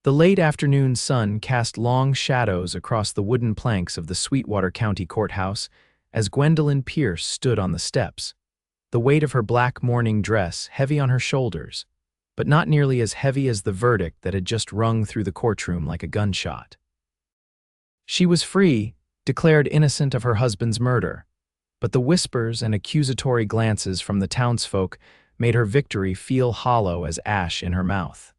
The late afternoon sun cast long shadows across the wooden planks of the Sweetwater County Courthouse as Gwendolyn Pierce stood on the steps, the weight of her black mourning dress heavy on her shoulders, but not nearly as heavy as the verdict that had just rung through the courtroom like a gunshot. She was free, declared innocent of her husband's murder, but the whispers and accusatory glances from the townsfolk made her victory feel hollow as ash in her mouth.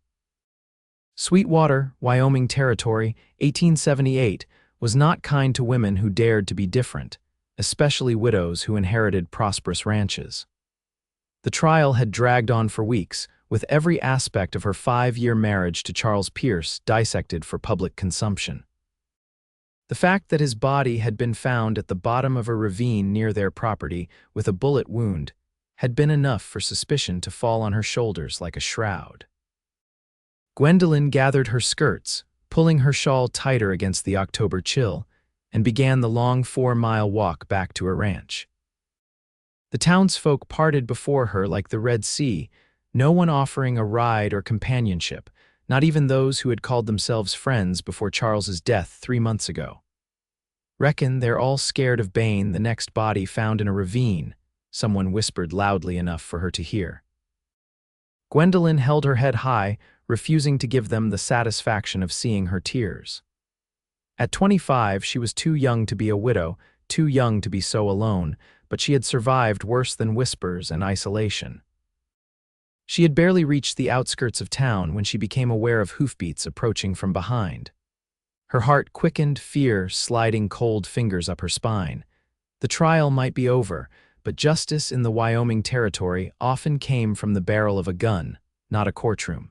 Sweetwater, Wyoming Territory, 1878, was not kind to women who dared to be different, especially widows who inherited prosperous ranches. The trial had dragged on for weeks, with every aspect of her 5-year marriage to Charles Pierce dissected for public consumption. The fact that his body had been found at the bottom of a ravine near their property with a bullet wound had been enough for suspicion to fall on her shoulders like a shroud. Gwendolyn gathered her skirts, pulling her shawl tighter against the October chill, and began the long 4-mile walk back to her ranch. The townsfolk parted before her like the Red Sea, no one offering a ride or companionship, not even those who had called themselves friends before Charles's death 3 months ago. "Reckon they're all scared of Bain, the next body found in a ravine," someone whispered loudly enough for her to hear. Gwendolyn held her head high, refusing to give them the satisfaction of seeing her tears. At 25, she was too young to be a widow, too young to be so alone, but she had survived worse than whispers and isolation. She had barely reached the outskirts of town when she became aware of hoofbeats approaching from behind. Her heart quickened, fear sliding cold fingers up her spine. The trial might be over, but justice in the Wyoming Territory often came from the barrel of a gun, not a courtroom.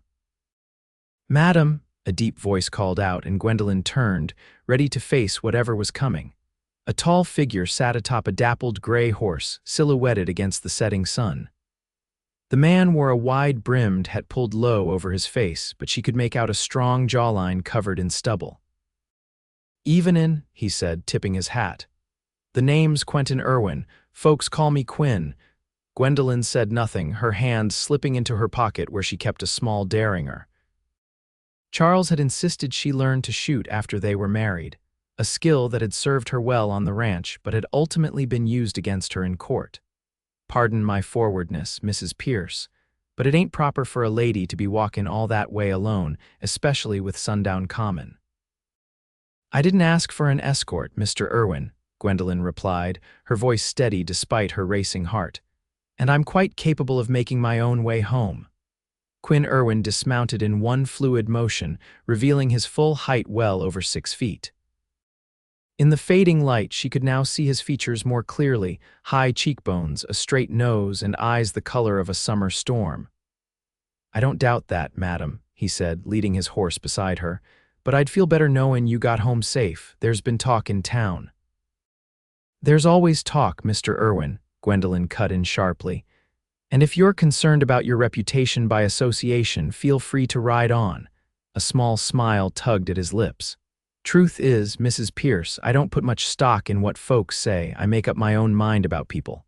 "Madam," a deep voice called out, and Gwendolyn turned, ready to face whatever was coming. A tall figure sat atop a dappled gray horse, silhouetted against the setting sun. The man wore a wide-brimmed hat pulled low over his face, but she could make out a strong jawline covered in stubble. "Evenin'," he said, tipping his hat. "The name's Quinn Irwin. Folks call me Quinn." Gwendolyn said nothing, her hand slipping into her pocket where she kept a small derringer. Charles had insisted she learn to shoot after they were married, a skill that had served her well on the ranch but had ultimately been used against her in court. "Pardon my forwardness, Mrs. Pierce, but it ain't proper for a lady to be walking all that way alone, especially with Sundown Common." "I didn't ask for an escort, Mr. Irwin," Gwendolyn replied, her voice steady despite her racing heart. "And I'm quite capable of making my own way home." Quinn Irwin dismounted in one fluid motion, revealing his full height well over 6 feet. In the fading light, she could now see his features more clearly, high cheekbones, a straight nose, and eyes the color of a summer storm. "I don't doubt that, madam," he said, leading his horse beside her, "but I'd feel better knowing you got home safe. There's been talk in town." "There's always talk, Mr. Irwin," Gwendolyn cut in sharply. "And if you're concerned about your reputation by association, feel free to ride on." A small smile tugged at his lips. "Truth is, Mrs. Pierce, I don't put much stock in what folks say. I make up my own mind about people."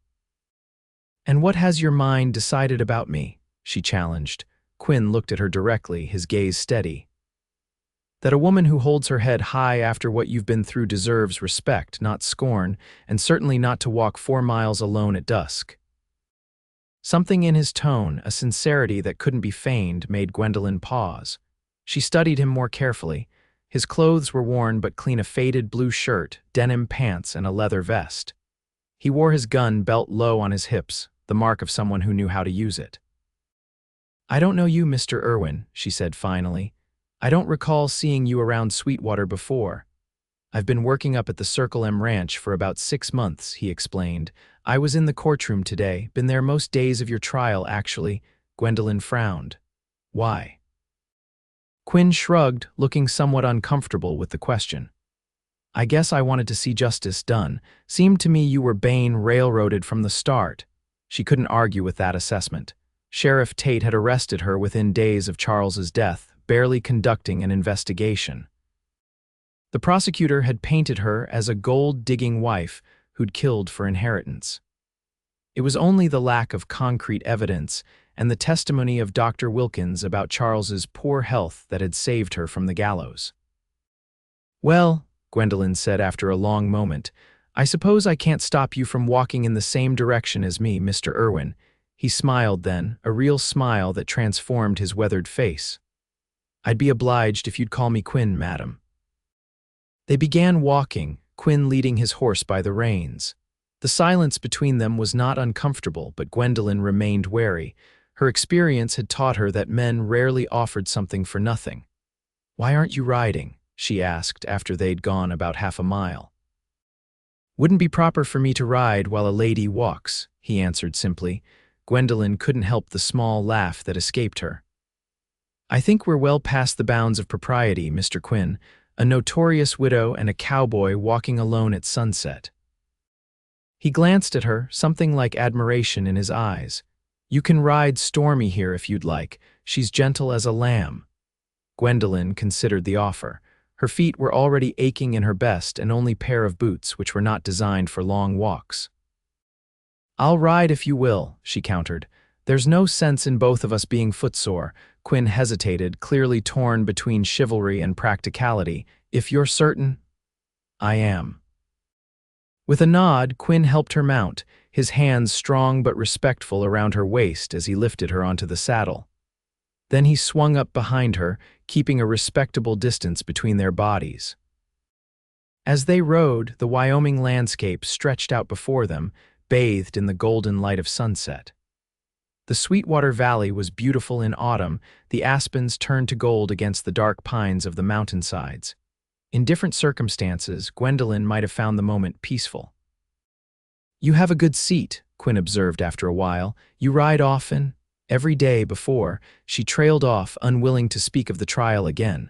"And what has your mind decided about me?" she challenged. Quinn looked at her directly, his gaze steady. "That a woman who holds her head high after what you've been through deserves respect, not scorn, and certainly not to walk 4 miles alone at dusk." Something in his tone, a sincerity that couldn't be feigned, made Gwendolyn pause. She studied him more carefully. His clothes were worn but clean, a faded blue shirt, denim pants, and a leather vest. He wore his gun belt low on his hips, the mark of someone who knew how to use it. "I don't know you, Mr. Irwin," she said finally. "I don't recall seeing you around Sweetwater before." "I've been working up at the Circle M Ranch for about 6 months," he explained. "I was in the courtroom today, been there most days of your trial, actually." Gwendolyn frowned. "Why?" Quinn shrugged, looking somewhat uncomfortable with the question. "I guess I wanted to see justice done. Seemed to me you were Bain railroaded from the start." She couldn't argue with that assessment. Sheriff Tate had arrested her within days of Charles's death, barely conducting an investigation. The prosecutor had painted her as a gold-digging wife who'd killed for inheritance. It was only the lack of concrete evidence and the testimony of Dr. Wilkins about Charles's poor health that had saved her from the gallows. "Well," Gwendolyn said after a long moment, "I suppose I can't stop you from walking in the same direction as me, Mr. Irwin." He smiled then, a real smile that transformed his weathered face. "I'd be obliged if you'd call me Quinn, madam." They began walking, Quinn leading his horse by the reins. The silence between them was not uncomfortable, but Gwendolyn remained wary. Her experience had taught her that men rarely offered something for nothing. "Why aren't you riding?" she asked after they'd gone about half a mile. "Wouldn't be proper for me to ride while a lady walks," he answered simply. Gwendolyn couldn't help the small laugh that escaped her. "I think we're well past the bounds of propriety, Mr. Quinn, a notorious widow and a cowboy walking alone at sunset." He glanced at her, something like admiration in his eyes. "You can ride Stormy here if you'd like. She's gentle as a lamb." Gwendolyn considered the offer. Her feet were already aching in her best and only pair of boots, which were not designed for long walks. "I'll ride if you will," she countered. "There's no sense in both of us being footsore." Quinn hesitated, clearly torn between chivalry and practicality. "If you're certain." "I am." With a nod, Quinn helped her mount, his hands strong but respectful around her waist as he lifted her onto the saddle. Then he swung up behind her, keeping a respectable distance between their bodies. As they rode, the Wyoming landscape stretched out before them, bathed in the golden light of sunset. The Sweetwater Valley was beautiful in autumn, the aspens turned to gold against the dark pines of the mountainsides. In different circumstances, Gwendolyn might have found the moment peaceful. "You have a good seat," Quinn observed after a while. "You ride often?" "Every day before." She trailed off, unwilling to speak of the trial again.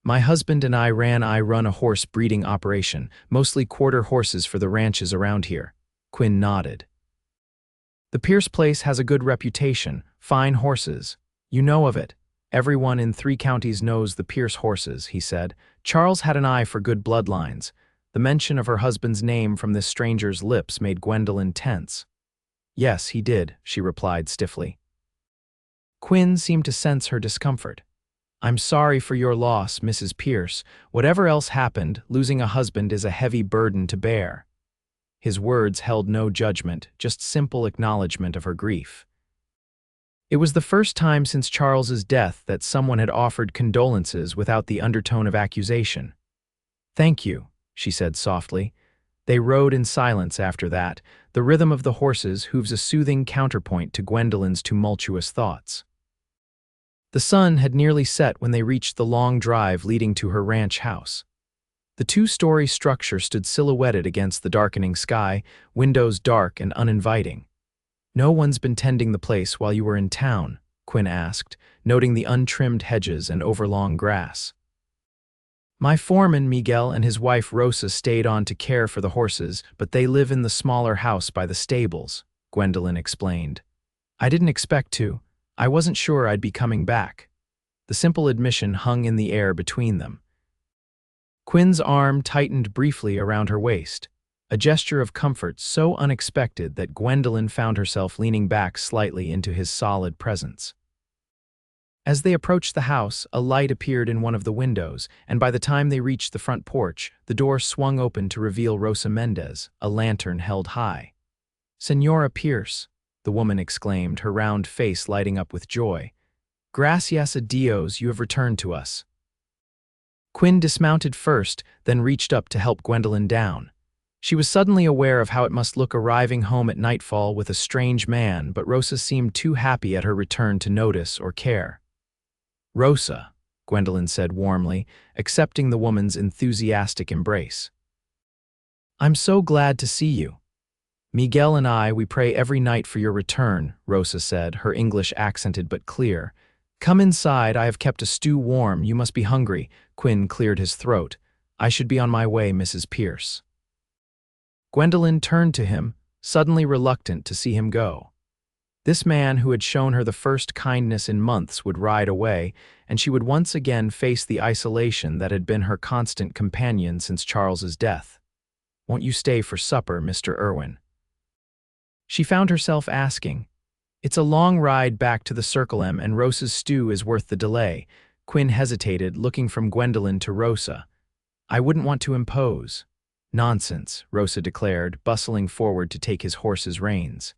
"My husband and I run a horse breeding operation, mostly quarter horses for the ranches around here." Quinn nodded. "The Pierce place has a good reputation, fine horses. You know of it. Everyone in 3 counties knows the Pierce horses," he said. Charles had an eye for good bloodlines. The mention of her husband's name from this stranger's lips made Gwendolyn tense. "Yes, he did," she replied stiffly. Quinn seemed to sense her discomfort. "I'm sorry for your loss, Mrs. Pierce. Whatever else happened, losing a husband is a heavy burden to bear." His words held no judgment, just simple acknowledgement of her grief. It was the first time since Charles's death that someone had offered condolences without the undertone of accusation. "Thank you," she said softly. They rode in silence after that, the rhythm of the horses' hooves a soothing counterpoint to Gwendolyn's tumultuous thoughts. The sun had nearly set when they reached the long drive leading to her ranch house. The 2-story structure stood silhouetted against the darkening sky, windows dark and uninviting. "No one's been tending the place while you were in town?" Quinn asked, noting the untrimmed hedges and overlong grass. "My foreman, Miguel, and his wife Rosa stayed on to care for the horses, but they live in the smaller house by the stables," Gwendolyn explained. "I didn't expect to. I wasn't sure I'd be coming back." The simple admission hung in the air between them. Quinn's arm tightened briefly around her waist, a gesture of comfort so unexpected that Gwendolyn found herself leaning back slightly into his solid presence. As they approached the house, a light appeared in one of the windows, and by the time they reached the front porch, the door swung open to reveal Rosa Mendez, a lantern held high. "Señora Pierce," the woman exclaimed, her round face lighting up with joy. "Gracias a Dios, you have returned to us." Quinn dismounted first, then reached up to help Gwendolyn down. She was suddenly aware of how it must look arriving home at nightfall with a strange man, but Rosa seemed too happy at her return to notice or care. "Rosa," Gwendolyn said warmly, accepting the woman's enthusiastic embrace. "I'm so glad to see you." "Miguel and we pray every night for your return," Rosa said, her English accented but clear. "Come inside, I have kept a stew warm, you must be hungry." Quinn cleared his throat. "I should be on my way, Mrs. Pierce." Gwendolyn turned to him, suddenly reluctant to see him go. This man who had shown her the first kindness in months would ride away, and she would once again face the isolation that had been her constant companion since Charles's death. "Won't you stay for supper, Mr. Irwin?" She found herself asking. It's a long ride back to the Circle M, and Rosa's stew is worth the delay. Quinn hesitated, looking from Gwendolyn to Rosa. I wouldn't want to impose. Nonsense, Rosa declared, bustling forward to take his horse's reins.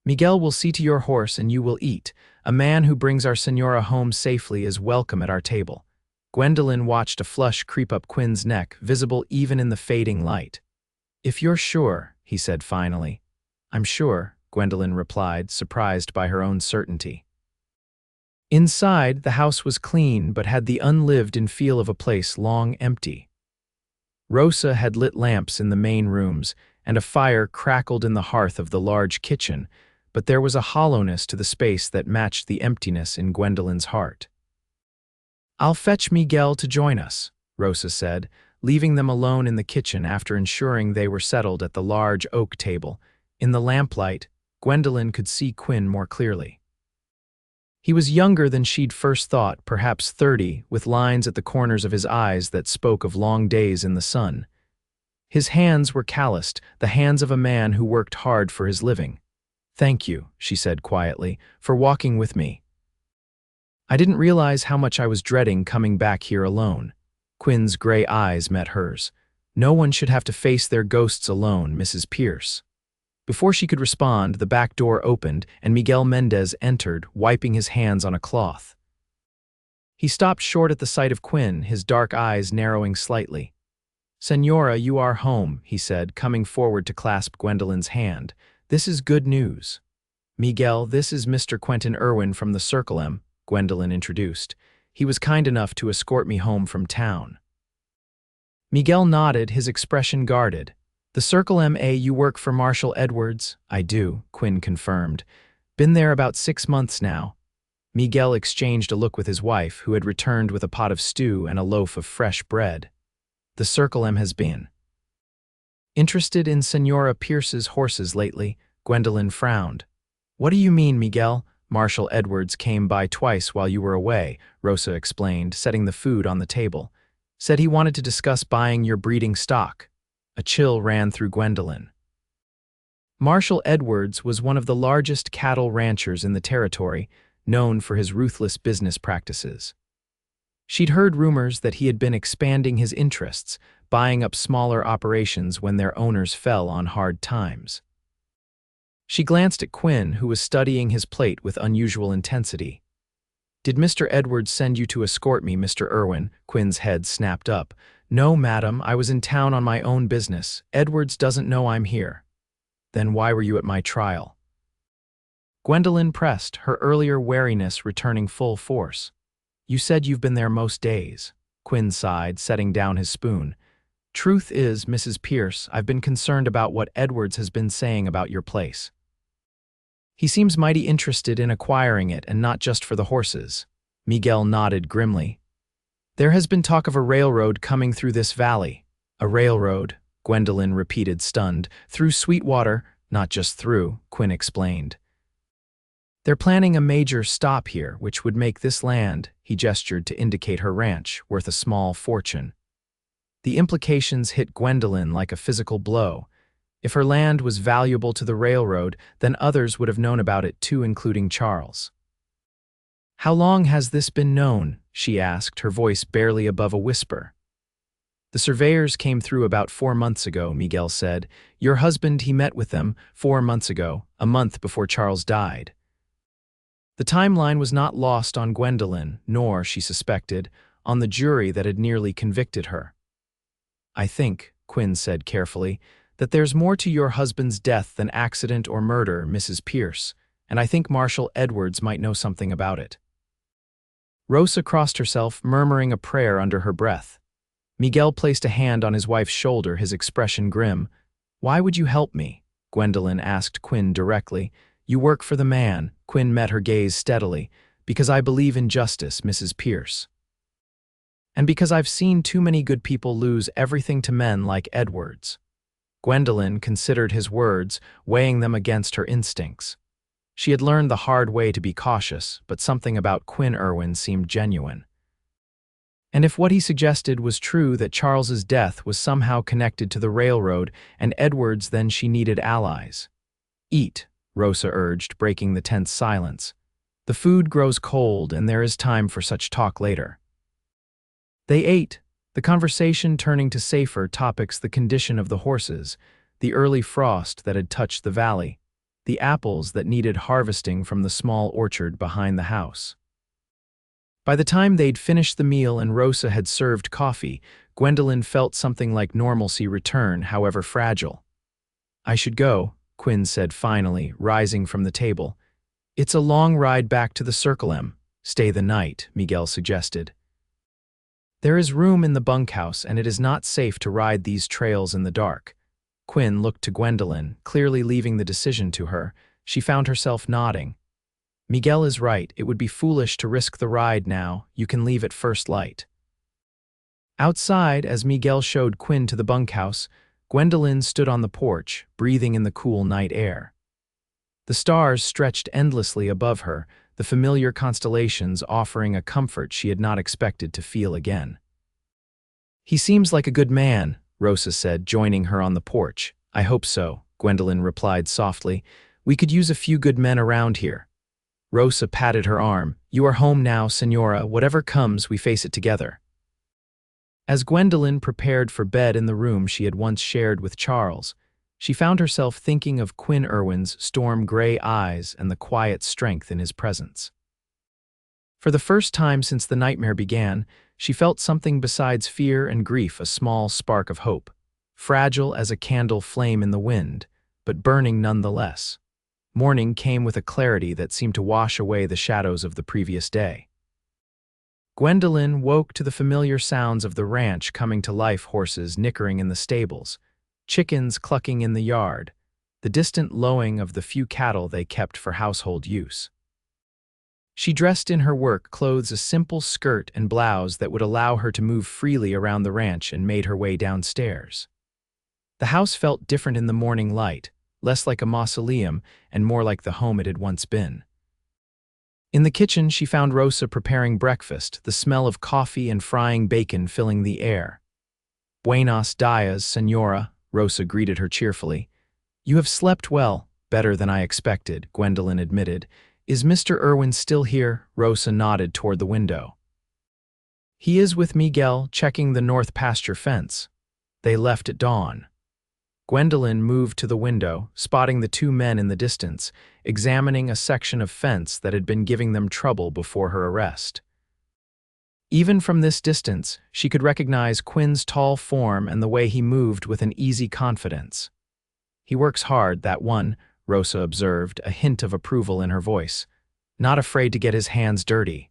Miguel will see to your horse and you will eat. A man who brings our senora home safely is welcome at our table. Gwendolyn watched a flush creep up Quinn's neck, visible even in the fading light. If you're sure, he said finally. I'm sure, Gwendolyn replied, surprised by her own certainty. Inside, the house was clean but had the unlived-in feel of a place long empty. Rosa had lit lamps in the main rooms, and a fire crackled in the hearth of the large kitchen, but there was a hollowness to the space that matched the emptiness in Gwendolyn's heart. I'll fetch Miguel to join us, Rosa said, leaving them alone in the kitchen after ensuring they were settled at the large oak table. In the lamplight, Gwendolyn could see Quinn more clearly. He was younger than she'd first thought, perhaps 30, with lines at the corners of his eyes that spoke of long days in the sun. His hands were calloused, the hands of a man who worked hard for his living. Thank you, she said quietly, for walking with me. I didn't realize how much I was dreading coming back here alone. Quinn's gray eyes met hers. No one should have to face their ghosts alone, Mrs. Pierce. Before she could respond, the back door opened and Miguel Mendez entered, wiping his hands on a cloth. He stopped short at the sight of Quinn, his dark eyes narrowing slightly. Senora, you are home, he said, coming forward to clasp Gwendolyn's hand. This is good news. Miguel, this is Mr. Quentin Irwin from the Circle M, Gwendolyn introduced. He was kind enough to escort me home from town. Miguel nodded, his expression guarded. The Circle M.A. You work for Marshal Edwards? I do, Quinn confirmed. Been there about 6 months now. Miguel exchanged a look with his wife, who had returned with a pot of stew and a loaf of fresh bread. The Circle M has been interested in Senora Pierce's horses lately. Gwendolyn frowned. What do you mean, Miguel? Marshal Edwards came by twice while you were away, Rosa explained, setting the food on the table. Said he wanted to discuss buying your breeding stock. A chill ran through Gwendolyn. Marshal Edwards was one of the largest cattle ranchers in the territory, known for his ruthless business practices. She'd heard rumors that he had been expanding his interests, buying up smaller operations when their owners fell on hard times. She glanced at Quinn, who was studying his plate with unusual intensity. Did Mr. Edwards send you to escort me, Mr. Irwin? Quinn's head snapped up. No, madam, I was in town on my own business. Edwards doesn't know I'm here. Then why were you at my trial? Gwendolyn pressed, her earlier wariness returning full force. You said you've been there most days. Quinn sighed, setting down his spoon. Truth is, Mrs. Pierce, I've been concerned about what Edwards has been saying about your place. He seems mighty interested in acquiring it, and not just for the horses. Miguel nodded grimly. There has been talk of a railroad coming through this valley. A railroad, Gwendolyn repeated, stunned. Through Sweetwater, not just through, Quinn explained. They're planning a major stop here, which would make this land, he gestured to indicate her ranch, worth a small fortune. The implications hit Gwendolyn like a physical blow. If her land was valuable to the railroad, then others would have known about it too, including Charles. How long has this been known? She asked, her voice barely above a whisper. The surveyors came through about 4 months ago, Miguel said. Your husband, he met with them 4 months ago, a month before Charles died. The timeline was not lost on Gwendolyn, nor, she suspected, on the jury that had nearly convicted her. I think, Quinn said carefully, that there's more to your husband's death than accident or murder, Mrs. Pierce, and I think Marshal Edwards might know something about it. Rosa crossed herself, murmuring a prayer under her breath. Miguel placed a hand on his wife's shoulder, his expression grim. Why would you help me? Gwendolyn asked Quinn directly. You work for the man. Quinn met her gaze steadily. Because I believe in justice, Mrs. Pierce. And because I've seen too many good people lose everything to men like Edwards. Gwendolyn considered his words, weighing them against her instincts. She had learned the hard way to be cautious, but something about Quinn Irwin seemed genuine. And if what he suggested was true, that Charles's death was somehow connected to the railroad and Edwards, then she needed allies. Eat, Rosa urged, breaking the tense silence. The food grows cold, and there is time for such talk later. They ate, the conversation turning to safer topics: the condition of the horses, the early frost that had touched the valley, the apples that needed harvesting from the small orchard behind the house. By the time they'd finished the meal and Rosa had served coffee, Gwendolyn felt something like normalcy return, however fragile. "I should go," Quinn said finally, rising from the table. "It's a long ride back to the Circle M." "Stay the night," Miguel suggested. "There is room in the bunkhouse, and it is not safe to ride these trails in the dark." Quinn looked to Gwendolyn, clearly leaving the decision to her. She found herself nodding. "Miguel is right. It would be foolish to risk the ride now. You can leave at first light." Outside, as Miguel showed Quinn to the bunkhouse, Gwendolyn stood on the porch, breathing in the cool night air. The stars stretched endlessly above her, the familiar constellations offering a comfort she had not expected to feel again. "He seems like a good man," Rosa said, joining her on the porch. "I hope so," Gwendolyn replied softly. "We could use a few good men around here." Rosa patted her arm. "You are home now, Senora. Whatever comes, we face it together." As Gwendolyn prepared for bed in the room she had once shared with Charles, she found herself thinking of Quinn Irwin's storm-gray eyes and the quiet strength in his presence. For the first time since the nightmare began, she felt something besides fear and grief: a small spark of hope, fragile as a candle flame in the wind, but burning nonetheless. Morning came with a clarity that seemed to wash away the shadows of the previous day. Gwendolyn woke to the familiar sounds of the ranch coming to life: horses nickering in the stables, chickens clucking in the yard, the distant lowing of the few cattle they kept for household use. She dressed in her work clothes, a simple skirt and blouse that would allow her to move freely around the ranch, and made her way downstairs. The house felt different in the morning light, less like a mausoleum and more like the home it had once been. In the kitchen, she found Rosa preparing breakfast, the smell of coffee and frying bacon filling the air. "Buenos dias, Senora," Rosa greeted her cheerfully. "You have slept well." "Better than I expected," Gwendolyn admitted. "Is Mr. Irwin still here?" Rosa nodded toward the window. "He is with Miguel, checking the north pasture fence. They left at dawn." Gwendolyn moved to the window, spotting the two men in the distance, examining a section of fence that had been giving them trouble before her arrest. Even from this distance, she could recognize Quinn's tall form and the way he moved with an easy confidence. "He works hard, that one," Rosa observed, a hint of approval in her voice. "Not afraid to get his hands dirty."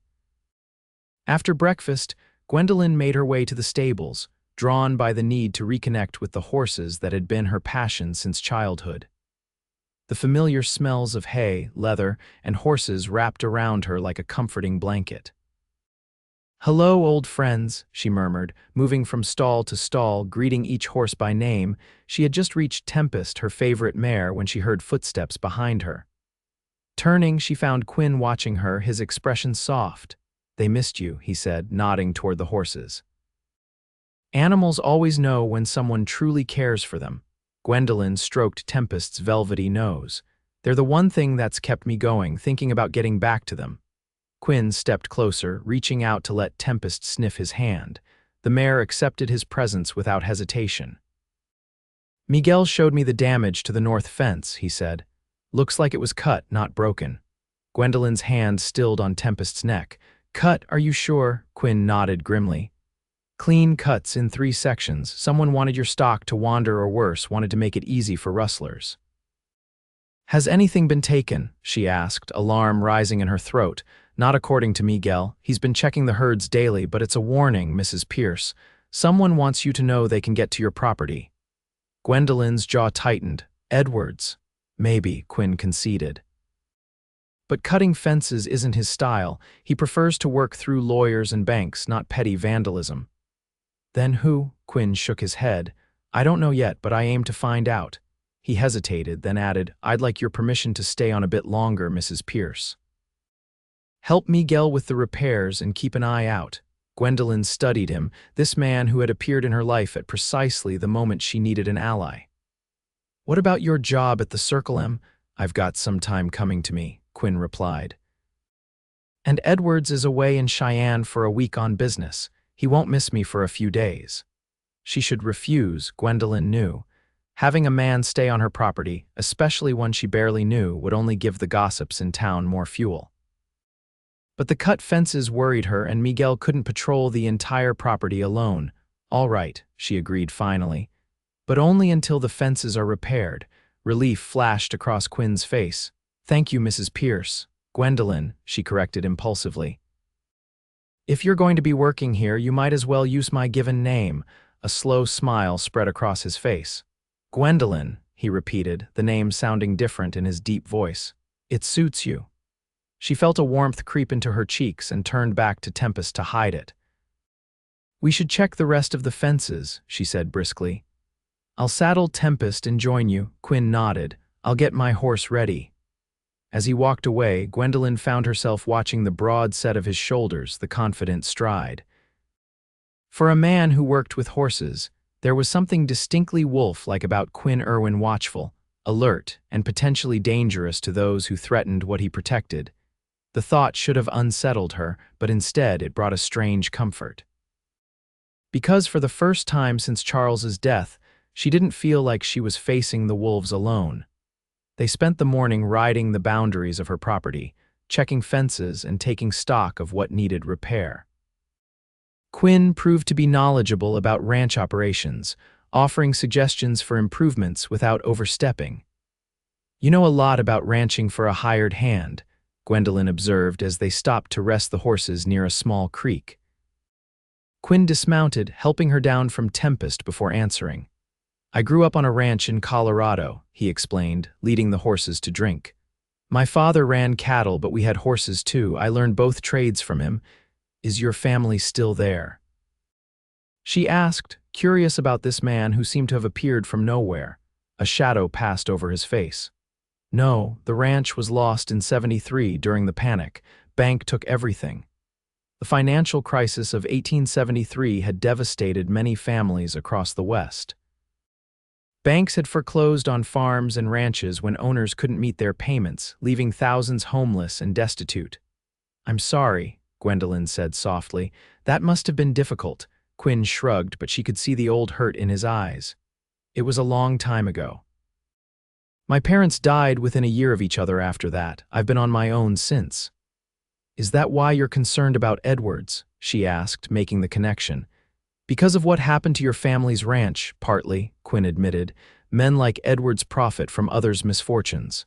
After breakfast, Gwendolyn made her way to the stables, drawn by the need to reconnect with the horses that had been her passion since childhood. The familiar smells of hay, leather, and horses wrapped around her like a comforting blanket. "Hello, old friends," she murmured, moving from stall to stall, greeting each horse by name. She had just reached Tempest, her favorite mare, when she heard footsteps behind her. Turning, she found Quinn watching her, his expression soft. "They missed you," he said, nodding toward the horses. "Animals always know when someone truly cares for them." Gwendolyn stroked Tempest's velvety nose. "They're the one thing that's kept me going, thinking about getting back to them." Quinn stepped closer, reaching out to let Tempest sniff his hand. The mare accepted his presence without hesitation. "Miguel showed me the damage to the north fence," he said. "Looks like it was cut, not broken." Gwendolyn's hand stilled on Tempest's neck. "Cut, are you sure?" Quinn nodded grimly. "Clean cuts in 3 sections. Someone wanted your stock to wander, or worse, wanted to make it easy for rustlers." "Has anything been taken?" she asked, alarm rising in her throat. "Not according to Miguel. He's been checking the herds daily, but it's a warning, Mrs. Pierce. Someone wants you to know they can get to your property." Gwendolyn's jaw tightened. "Edwards?" "Maybe," Quinn conceded. "But cutting fences isn't his style. He prefers to work through lawyers and banks, not petty vandalism." "Then who?" Quinn shook his head. "I don't know yet, but I aim to find out." He hesitated, then added, "I'd like your permission to stay on a bit longer, Mrs. Pierce." "Help Miguel with the repairs and keep an eye out." Gwendolyn studied him, this man who had appeared in her life at precisely the moment she needed an ally. "What about your job at the Circle M? "I've got some time coming to me," Quinn replied. "And Edwards is away in Cheyenne for a week on business. He won't miss me for a few days." She should refuse, Gwendolyn knew. Having a man stay on her property, especially one she barely knew, would only give the gossips in town more fuel. But the cut fences worried her, and Miguel couldn't patrol the entire property alone. "All right," she agreed finally. "But only until the fences are repaired." Relief flashed across Quinn's face. "Thank you, Mrs. Pierce." "Gwendolyn," she corrected impulsively. "If you're going to be working here, you might as well use my given name." A slow smile spread across his face. "Gwendolyn," he repeated, the name sounding different in his deep voice. "It suits you." She felt a warmth creep into her cheeks and turned back to Tempest to hide it. "We should check the rest of the fences," she said briskly. "I'll saddle Tempest and join you." Quinn nodded. "I'll get my horse ready." As he walked away, Gwendolyn found herself watching the broad set of his shoulders, the confident stride. For a man who worked with horses, there was something distinctly wolf-like about Quinn Irwin, watchful, alert, and potentially dangerous to those who threatened what he protected. The thought should have unsettled her, but instead it brought a strange comfort. Because for the first time since Charles's death, she didn't feel like she was facing the wolves alone. They spent the morning riding the boundaries of her property, checking fences and taking stock of what needed repair. Quinn proved to be knowledgeable about ranch operations, offering suggestions for improvements without overstepping. "You know a lot about ranching for a hired hand," Gwendolyn observed as they stopped to rest the horses near a small creek. Quinn dismounted, helping her down from Tempest before answering. "I grew up on a ranch in Colorado," he explained, leading the horses to drink. "My father ran cattle, but we had horses too. I learned both trades from him. Is your family still there?" She asked, curious about this man who seemed to have appeared from nowhere. A shadow passed over his face. "No, the ranch was lost in '73 during the panic. Bank took everything." The financial crisis of 1873 had devastated many families across the West. Banks had foreclosed on farms and ranches when owners couldn't meet their payments, leaving thousands homeless and destitute. "I'm sorry," Gwendolyn said softly. "That must have been difficult." Quinn shrugged, but she could see the old hurt in his eyes. "It was a long time ago. My parents died within a year of each other after that. I've been on my own since." "Is that why you're concerned about Edwards?" she asked, making the connection. "Because of what happened to your family's ranch," partly, Quinn admitted. "Men like Edwards profit from others' misfortunes.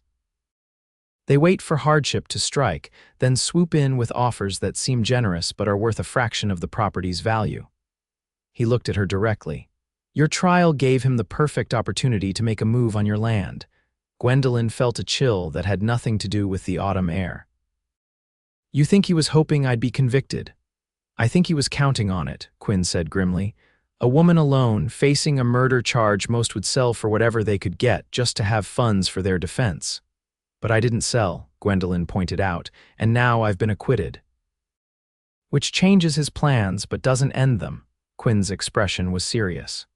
They wait for hardship to strike, then swoop in with offers that seem generous but are worth a fraction of the property's value." He looked at her directly. "Your trial gave him the perfect opportunity to make a move on your land." Gwendolyn felt a chill that had nothing to do with the autumn air. "You think he was hoping I'd be convicted?" "I think he was counting on it," Quinn said grimly. "A woman alone, facing a murder charge most would sell for whatever they could get just to have funds for their defense." "But I didn't sell," Gwendolyn pointed out, "and now I've been acquitted." "Which changes his plans but doesn't end them." Quinn's expression was serious.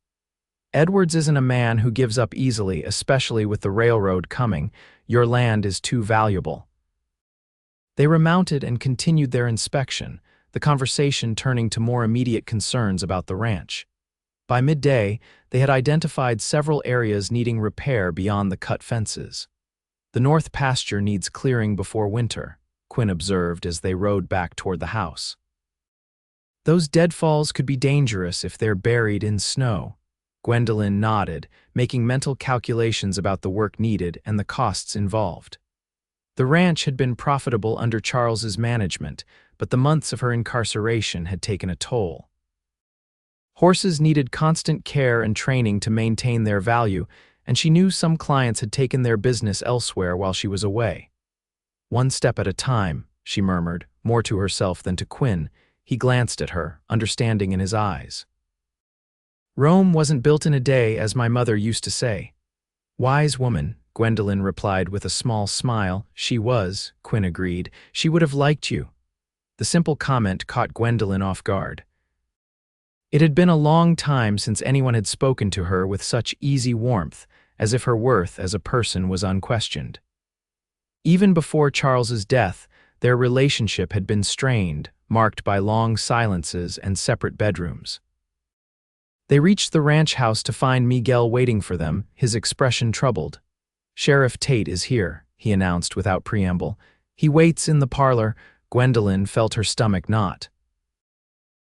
"Edwards isn't a man who gives up easily, especially with the railroad coming. Your land is too valuable." They remounted and continued their inspection, the conversation turning to more immediate concerns about the ranch. By midday, they had identified several areas needing repair beyond the cut fences. "The north pasture needs clearing before winter," Quinn observed as they rode back toward the house. "Those deadfalls could be dangerous if they're buried in snow." Gwendolyn nodded, making mental calculations about the work needed and the costs involved. The ranch had been profitable under Charles's management, but the months of her incarceration had taken a toll. Horses needed constant care and training to maintain their value, and she knew some clients had taken their business elsewhere while she was away. "One step at a time," she murmured, more to herself than to Quinn. He glanced at her, understanding in his eyes. "Rome wasn't built in a day, as my mother used to say." "Wise woman," Gwendolyn replied with a small smile. "She was," Quinn agreed. "She would have liked you." The simple comment caught Gwendolyn off guard. It had been a long time since anyone had spoken to her with such easy warmth, as if her worth as a person was unquestioned. Even before Charles's death, their relationship had been strained, marked by long silences and separate bedrooms. They reached the ranch house to find Miguel waiting for them, his expression troubled. "Sheriff Tate is here," he announced without preamble. "He waits in the parlor." Gwendolyn felt her stomach knot.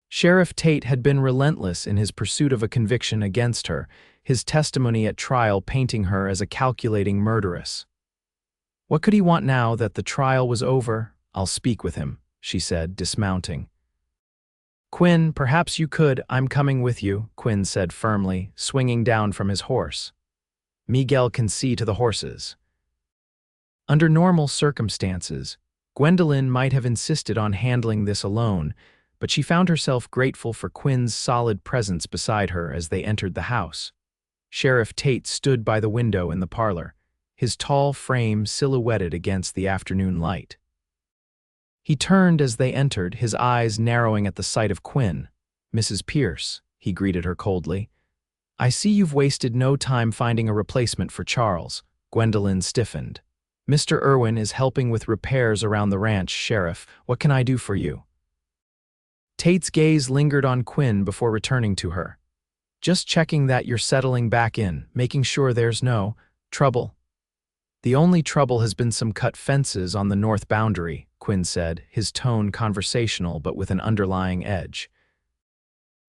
Sheriff Tate had been relentless in his pursuit of a conviction against her, his testimony at trial painting her as a calculating murderess. What could he want now that the trial was over? "I'll speak with him," she said, dismounting. "Quinn, perhaps you could." "I'm coming with you," Quinn said firmly, swinging down from his horse. "Miguel can see to the horses." Under normal circumstances, Gwendolyn might have insisted on handling this alone, but she found herself grateful for Quinn's solid presence beside her as they entered the house. Sheriff Tate stood by the window in the parlor, his tall frame silhouetted against the afternoon light. He turned as they entered, his eyes narrowing at the sight of Quinn. "Mrs. Pierce," he greeted her coldly. "I see you've wasted no time finding a replacement for Charles." Gwendolyn stiffened. "Mr. Irwin is helping with repairs around the ranch, Sheriff. What can I do for you?" Tate's gaze lingered on Quinn before returning to her. "Just checking that you're settling back in, making sure there's no trouble." "The only trouble has been some cut fences on the north boundary," Quinn said, his tone conversational but with an underlying edge.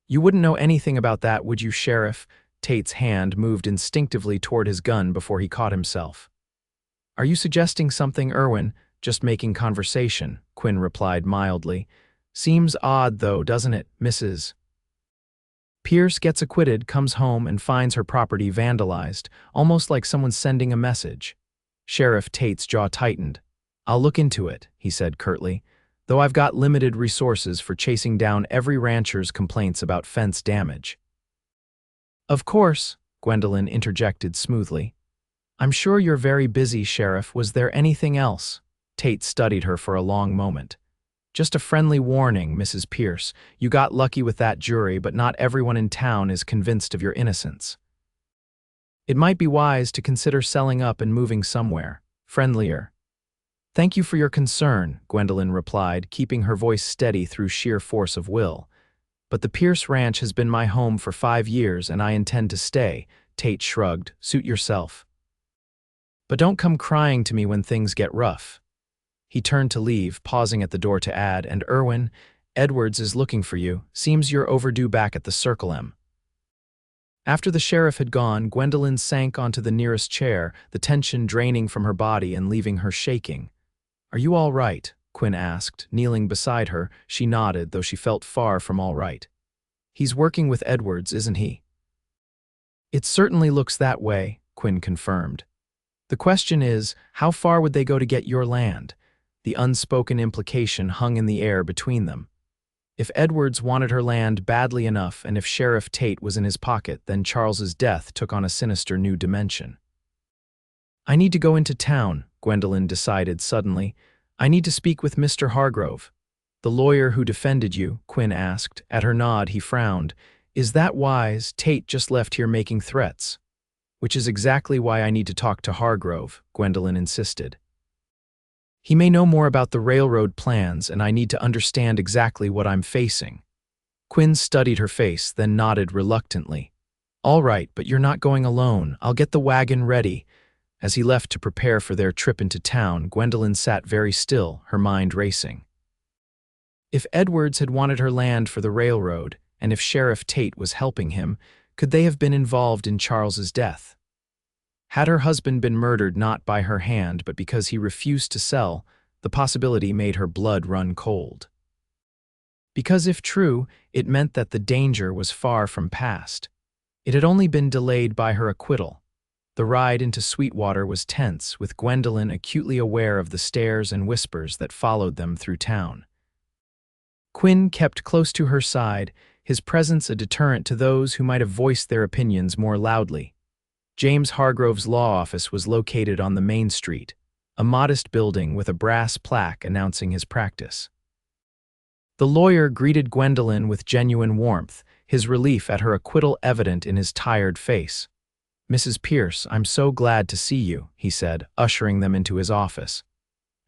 "You wouldn't know anything about that, would you, Sheriff?" Tate's hand moved instinctively toward his gun before he caught himself. "Are you suggesting something, Irwin?" "Just making conversation," Quinn replied mildly. "Seems odd, though, doesn't it, Mrs. Pierce gets acquitted, comes home, and finds her property vandalized, almost like someone sending a message." Sheriff Tate's jaw tightened. "I'll look into it," he said curtly, "though I've got limited resources for chasing down every rancher's complaints about fence damage." "Of course," Gwendolyn interjected smoothly. "I'm sure you're very busy, Sheriff. Was there anything else?" Tate studied her for a long moment. "Just a friendly warning, Mrs. Pierce. You got lucky with that jury, but not everyone in town is convinced of your innocence. It might be wise to consider selling up and moving somewhere friendlier." "Thank you for your concern," Gwendolyn replied, keeping her voice steady through sheer force of will. "But the Pierce Ranch has been my home for 5 years, and I intend to stay." Tate shrugged. "Suit yourself. But don't come crying to me when things get rough." He turned to leave, pausing at the door to add, "And Irwin, Edwards is looking for you. Seems you're overdue back at the Circle M." After the sheriff had gone, Gwendolyn sank onto the nearest chair, the tension draining from her body and leaving her shaking. "Are you all right?" Quinn asked, kneeling beside her. She nodded, though she felt far from all right. "He's working with Edwards, isn't he?" "It certainly looks that way," Quinn confirmed. "The question is, how far would they go to get your land?" The unspoken implication hung in the air between them. If Edwards wanted her land badly enough, and if Sheriff Tate was in his pocket, then Charles's death took on a sinister new dimension. "I need to go into town," Gwendolyn decided suddenly. "I need to speak with Mr. Hargrove." "The lawyer who defended you?" Quinn asked. At her nod, he frowned. "Is that wise? Tate just left here making threats." "Which is exactly why I need to talk to Hargrove," Gwendolyn insisted. "He may know more about the railroad plans, and I need to understand exactly what I'm facing." Quinn studied her face, then nodded reluctantly. "All right, but you're not going alone. I'll get the wagon ready." As he left to prepare for their trip into town, Gwendolyn sat very still, her mind racing. If Edwards had wanted her land for the railroad, and if Sheriff Tate was helping him, could they have been involved in Charles's death? Had her husband been murdered not by her hand but because he refused to sell, the possibility made her blood run cold. Because if true, it meant that the danger was far from past. It had only been delayed by her acquittal. The ride into Sweetwater was tense, with Gwendolyn acutely aware of the stares and whispers that followed them through town. Quinn kept close to her side, his presence a deterrent to those who might have voiced their opinions more loudly. James Hargrove's law office was located on the main street, a modest building with a brass plaque announcing his practice. The lawyer greeted Gwendolyn with genuine warmth, his relief at her acquittal evident in his tired face. "Mrs. Pierce, I'm so glad to see you," he said, ushering them into his office.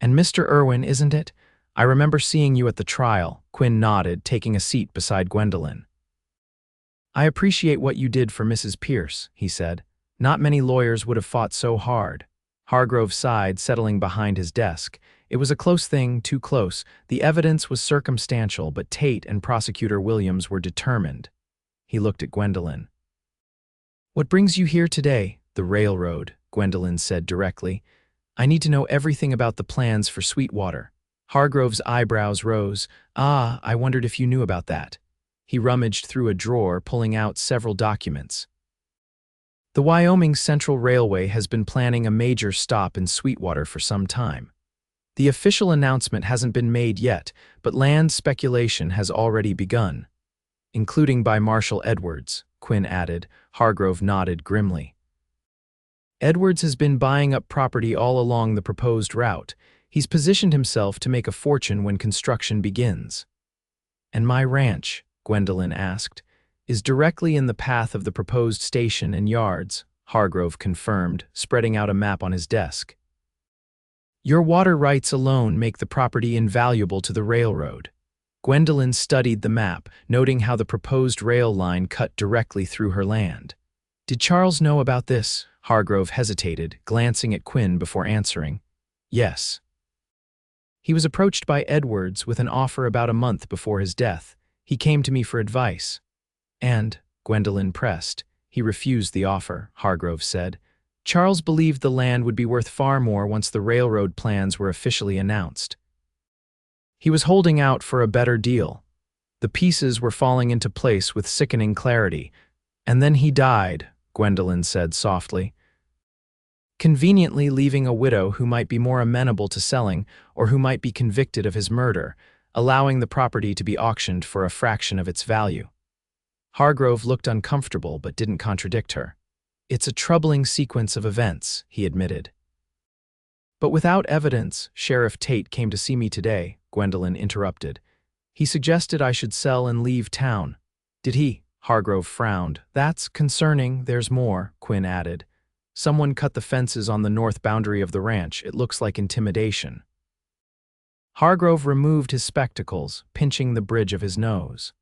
And Mr. Irwin, isn't it? I remember seeing you at the trial. Quinn nodded, taking a seat beside Gwendolyn. I appreciate what you did for Mrs. Pierce, he said. Not many lawyers would have fought so hard. Hargrove sighed, settling behind his desk. It was a close thing, too close. The evidence was circumstantial, but Tate and Prosecutor Williams were determined. He looked at Gwendolyn. What brings you here today? The railroad, Gwendolyn said directly. I need to know everything about the plans for Sweetwater. Hargrove's eyebrows rose. Ah, I wondered if you knew about that. He rummaged through a drawer, pulling out several documents. The Wyoming Central Railway has been planning a major stop in Sweetwater for some time. The official announcement hasn't been made yet, but land speculation has already begun. Including by Marshal Edwards, Quinn added. Hargrove nodded grimly. Edwards has been buying up property all along the proposed route. He's positioned himself to make a fortune when construction begins. And my ranch, Gwendolyn asked, is directly in the path of the proposed station and yards, Hargrove confirmed, spreading out a map on his desk. Your water rights alone make the property invaluable to the railroad. Gwendolyn studied the map, noting how the proposed rail line cut directly through her land. Did Charles know about this? Hargrove hesitated, glancing at Quinn before answering. Yes. He was approached by Edwards with an offer about a month before his death. He came to me for advice. And, Gwendolyn pressed, he refused the offer, Hargrove said. Charles believed the land would be worth far more once the railroad plans were officially announced. He was holding out for a better deal. The pieces were falling into place with sickening clarity. And then he died, Gwendolyn said softly. Conveniently leaving a widow who might be more amenable to selling or who might be convicted of his murder, allowing the property to be auctioned for a fraction of its value. Hargrove looked uncomfortable but didn't contradict her. It's a troubling sequence of events, he admitted. But without evidence, Sheriff Tate came to see me today, Gwendolyn interrupted. He suggested I should sell and leave town. Did he? Hargrove frowned. That's concerning, there's more, Quinn added. Someone cut the fences on the north boundary of the ranch. It looks like intimidation. Hargrove removed his spectacles, pinching the bridge of his nose.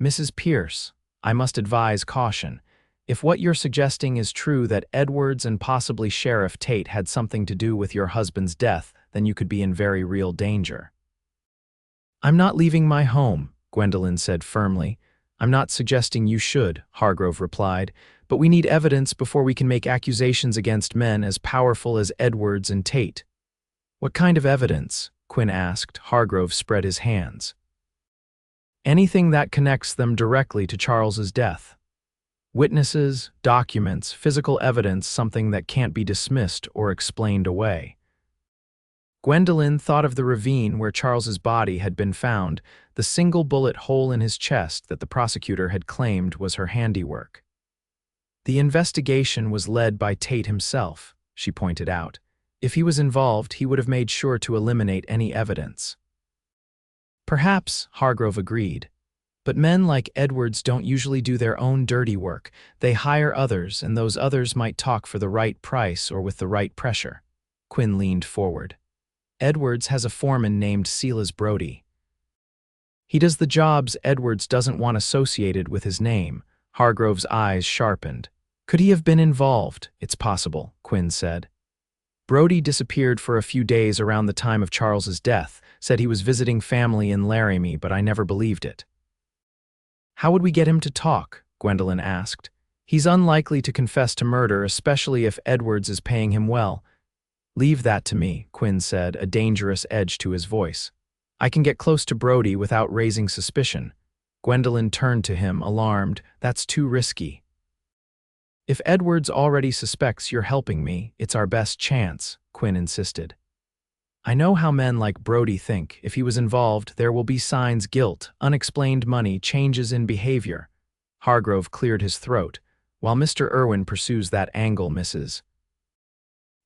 Mrs. Pierce, I must advise caution. If what you're suggesting is true that Edwards and possibly Sheriff Tate had something to do with your husband's death, then you could be in very real danger. I'm not leaving my home, Gwendolyn said firmly. I'm not suggesting you should, Hargrove replied, but we need evidence before we can make accusations against men as powerful as Edwards and Tate. What kind of evidence? Quinn asked. Hargrove spread his hands. Anything that connects them directly to Charles's death. Witnesses, documents, physical evidence, something that can't be dismissed or explained away. Gwendolyn thought of the ravine where Charles's body had been found, the single bullet hole in his chest that the prosecutor had claimed was her handiwork. The investigation was led by Tate himself, she pointed out. If he was involved, he would have made sure to eliminate any evidence. Perhaps, Hargrove agreed. But men like Edwards don't usually do their own dirty work. They hire others, and those others might talk for the right price or with the right pressure. Quinn leaned forward. Edwards has a foreman named Silas Brody. He does the jobs Edwards doesn't want associated with his name. Hargrove's eyes sharpened. Could he have been involved? It's possible, Quinn said. Brody disappeared for a few days around the time of Charles's death, said he was visiting family in Laramie, but I never believed it. How would we get him to talk? Gwendolyn asked. He's unlikely to confess to murder, especially if Edwards is paying him well. Leave that to me, Quinn said, a dangerous edge to his voice. I can get close to Brody without raising suspicion. Gwendolyn turned to him, alarmed. That's too risky. If Edwards already suspects you're helping me, it's our best chance, Quinn insisted. I know how men like Brody think. If he was involved, there will be signs: guilt, unexplained money, changes in behavior. Hargrove cleared his throat, while Mr. Irwin pursues that angle, Mrs.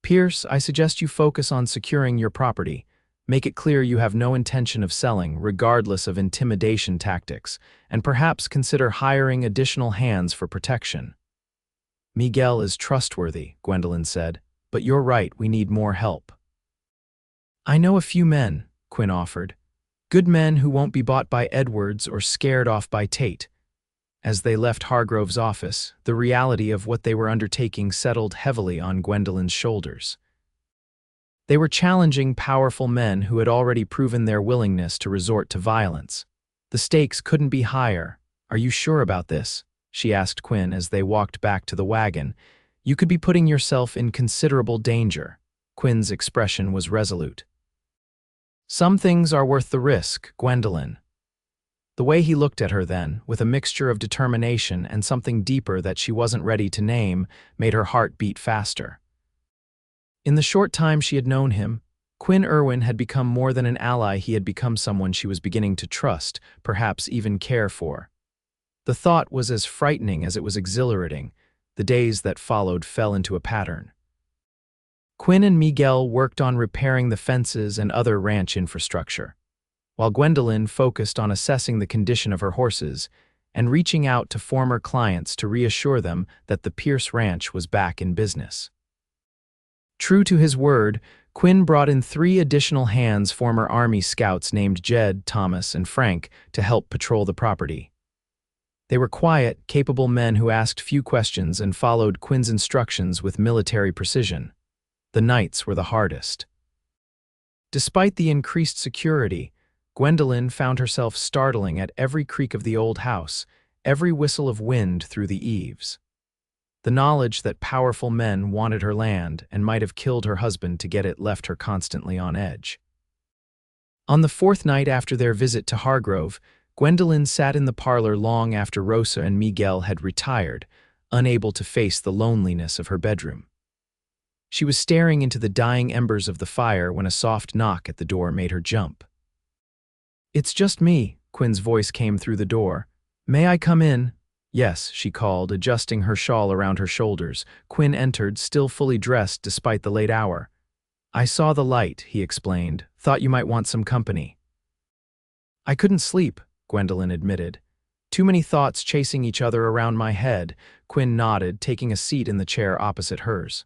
Pierce, I suggest you focus on securing your property. Make it clear you have no intention of selling, regardless of intimidation tactics, and perhaps consider hiring additional hands for protection. Miguel is trustworthy, Gwendolyn said, but you're right, we need more help. I know a few men, Quinn offered. Good men who won't be bought by Edwards or scared off by Tate. As they left Hargrove's office, the reality of what they were undertaking settled heavily on Gwendolyn's shoulders. They were challenging powerful men who had already proven their willingness to resort to violence. The stakes couldn't be higher. Are you sure about this? She asked Quinn as they walked back to the wagon. You could be putting yourself in considerable danger. Quinn's expression was resolute. Some things are worth the risk, Gwendolyn. The way he looked at her then, with a mixture of determination and something deeper that she wasn't ready to name, made her heart beat faster. In the short time she had known him, Quinn Irwin had become more than an ally. He had become someone she was beginning to trust, perhaps even care for. The thought was as frightening as it was exhilarating. The days that followed fell into a pattern. Quinn and Miguel worked on repairing the fences and other ranch infrastructure, while Gwendolyn focused on assessing the condition of her horses and reaching out to former clients to reassure them that the Pierce Ranch was back in business. True to his word, Quinn brought in 3 additional hands, former Army scouts named Jed, Thomas, and Frank, to help patrol the property. They were quiet, capable men who asked few questions and followed Quinn's instructions with military precision. The nights were the hardest. Despite the increased security, Gwendolyn found herself startling at every creak of the old house, every whistle of wind through the eaves. The knowledge that powerful men wanted her land and might have killed her husband to get it left her constantly on edge. On the 4th night after their visit to Hargrove, Gwendolyn sat in the parlor long after Rosa and Miguel had retired, unable to face the loneliness of her bedroom. She was staring into the dying embers of the fire when a soft knock at the door made her jump. "It's just me," Quinn's voice came through the door. "May I come in?" "Yes," she called, adjusting her shawl around her shoulders. Quinn entered, still fully dressed despite the late hour. "I saw the light," he explained. "Thought you might want some company." "I couldn't sleep," Gwendolyn admitted. "Too many thoughts chasing each other around my head." Quinn nodded, taking a seat in the chair opposite hers.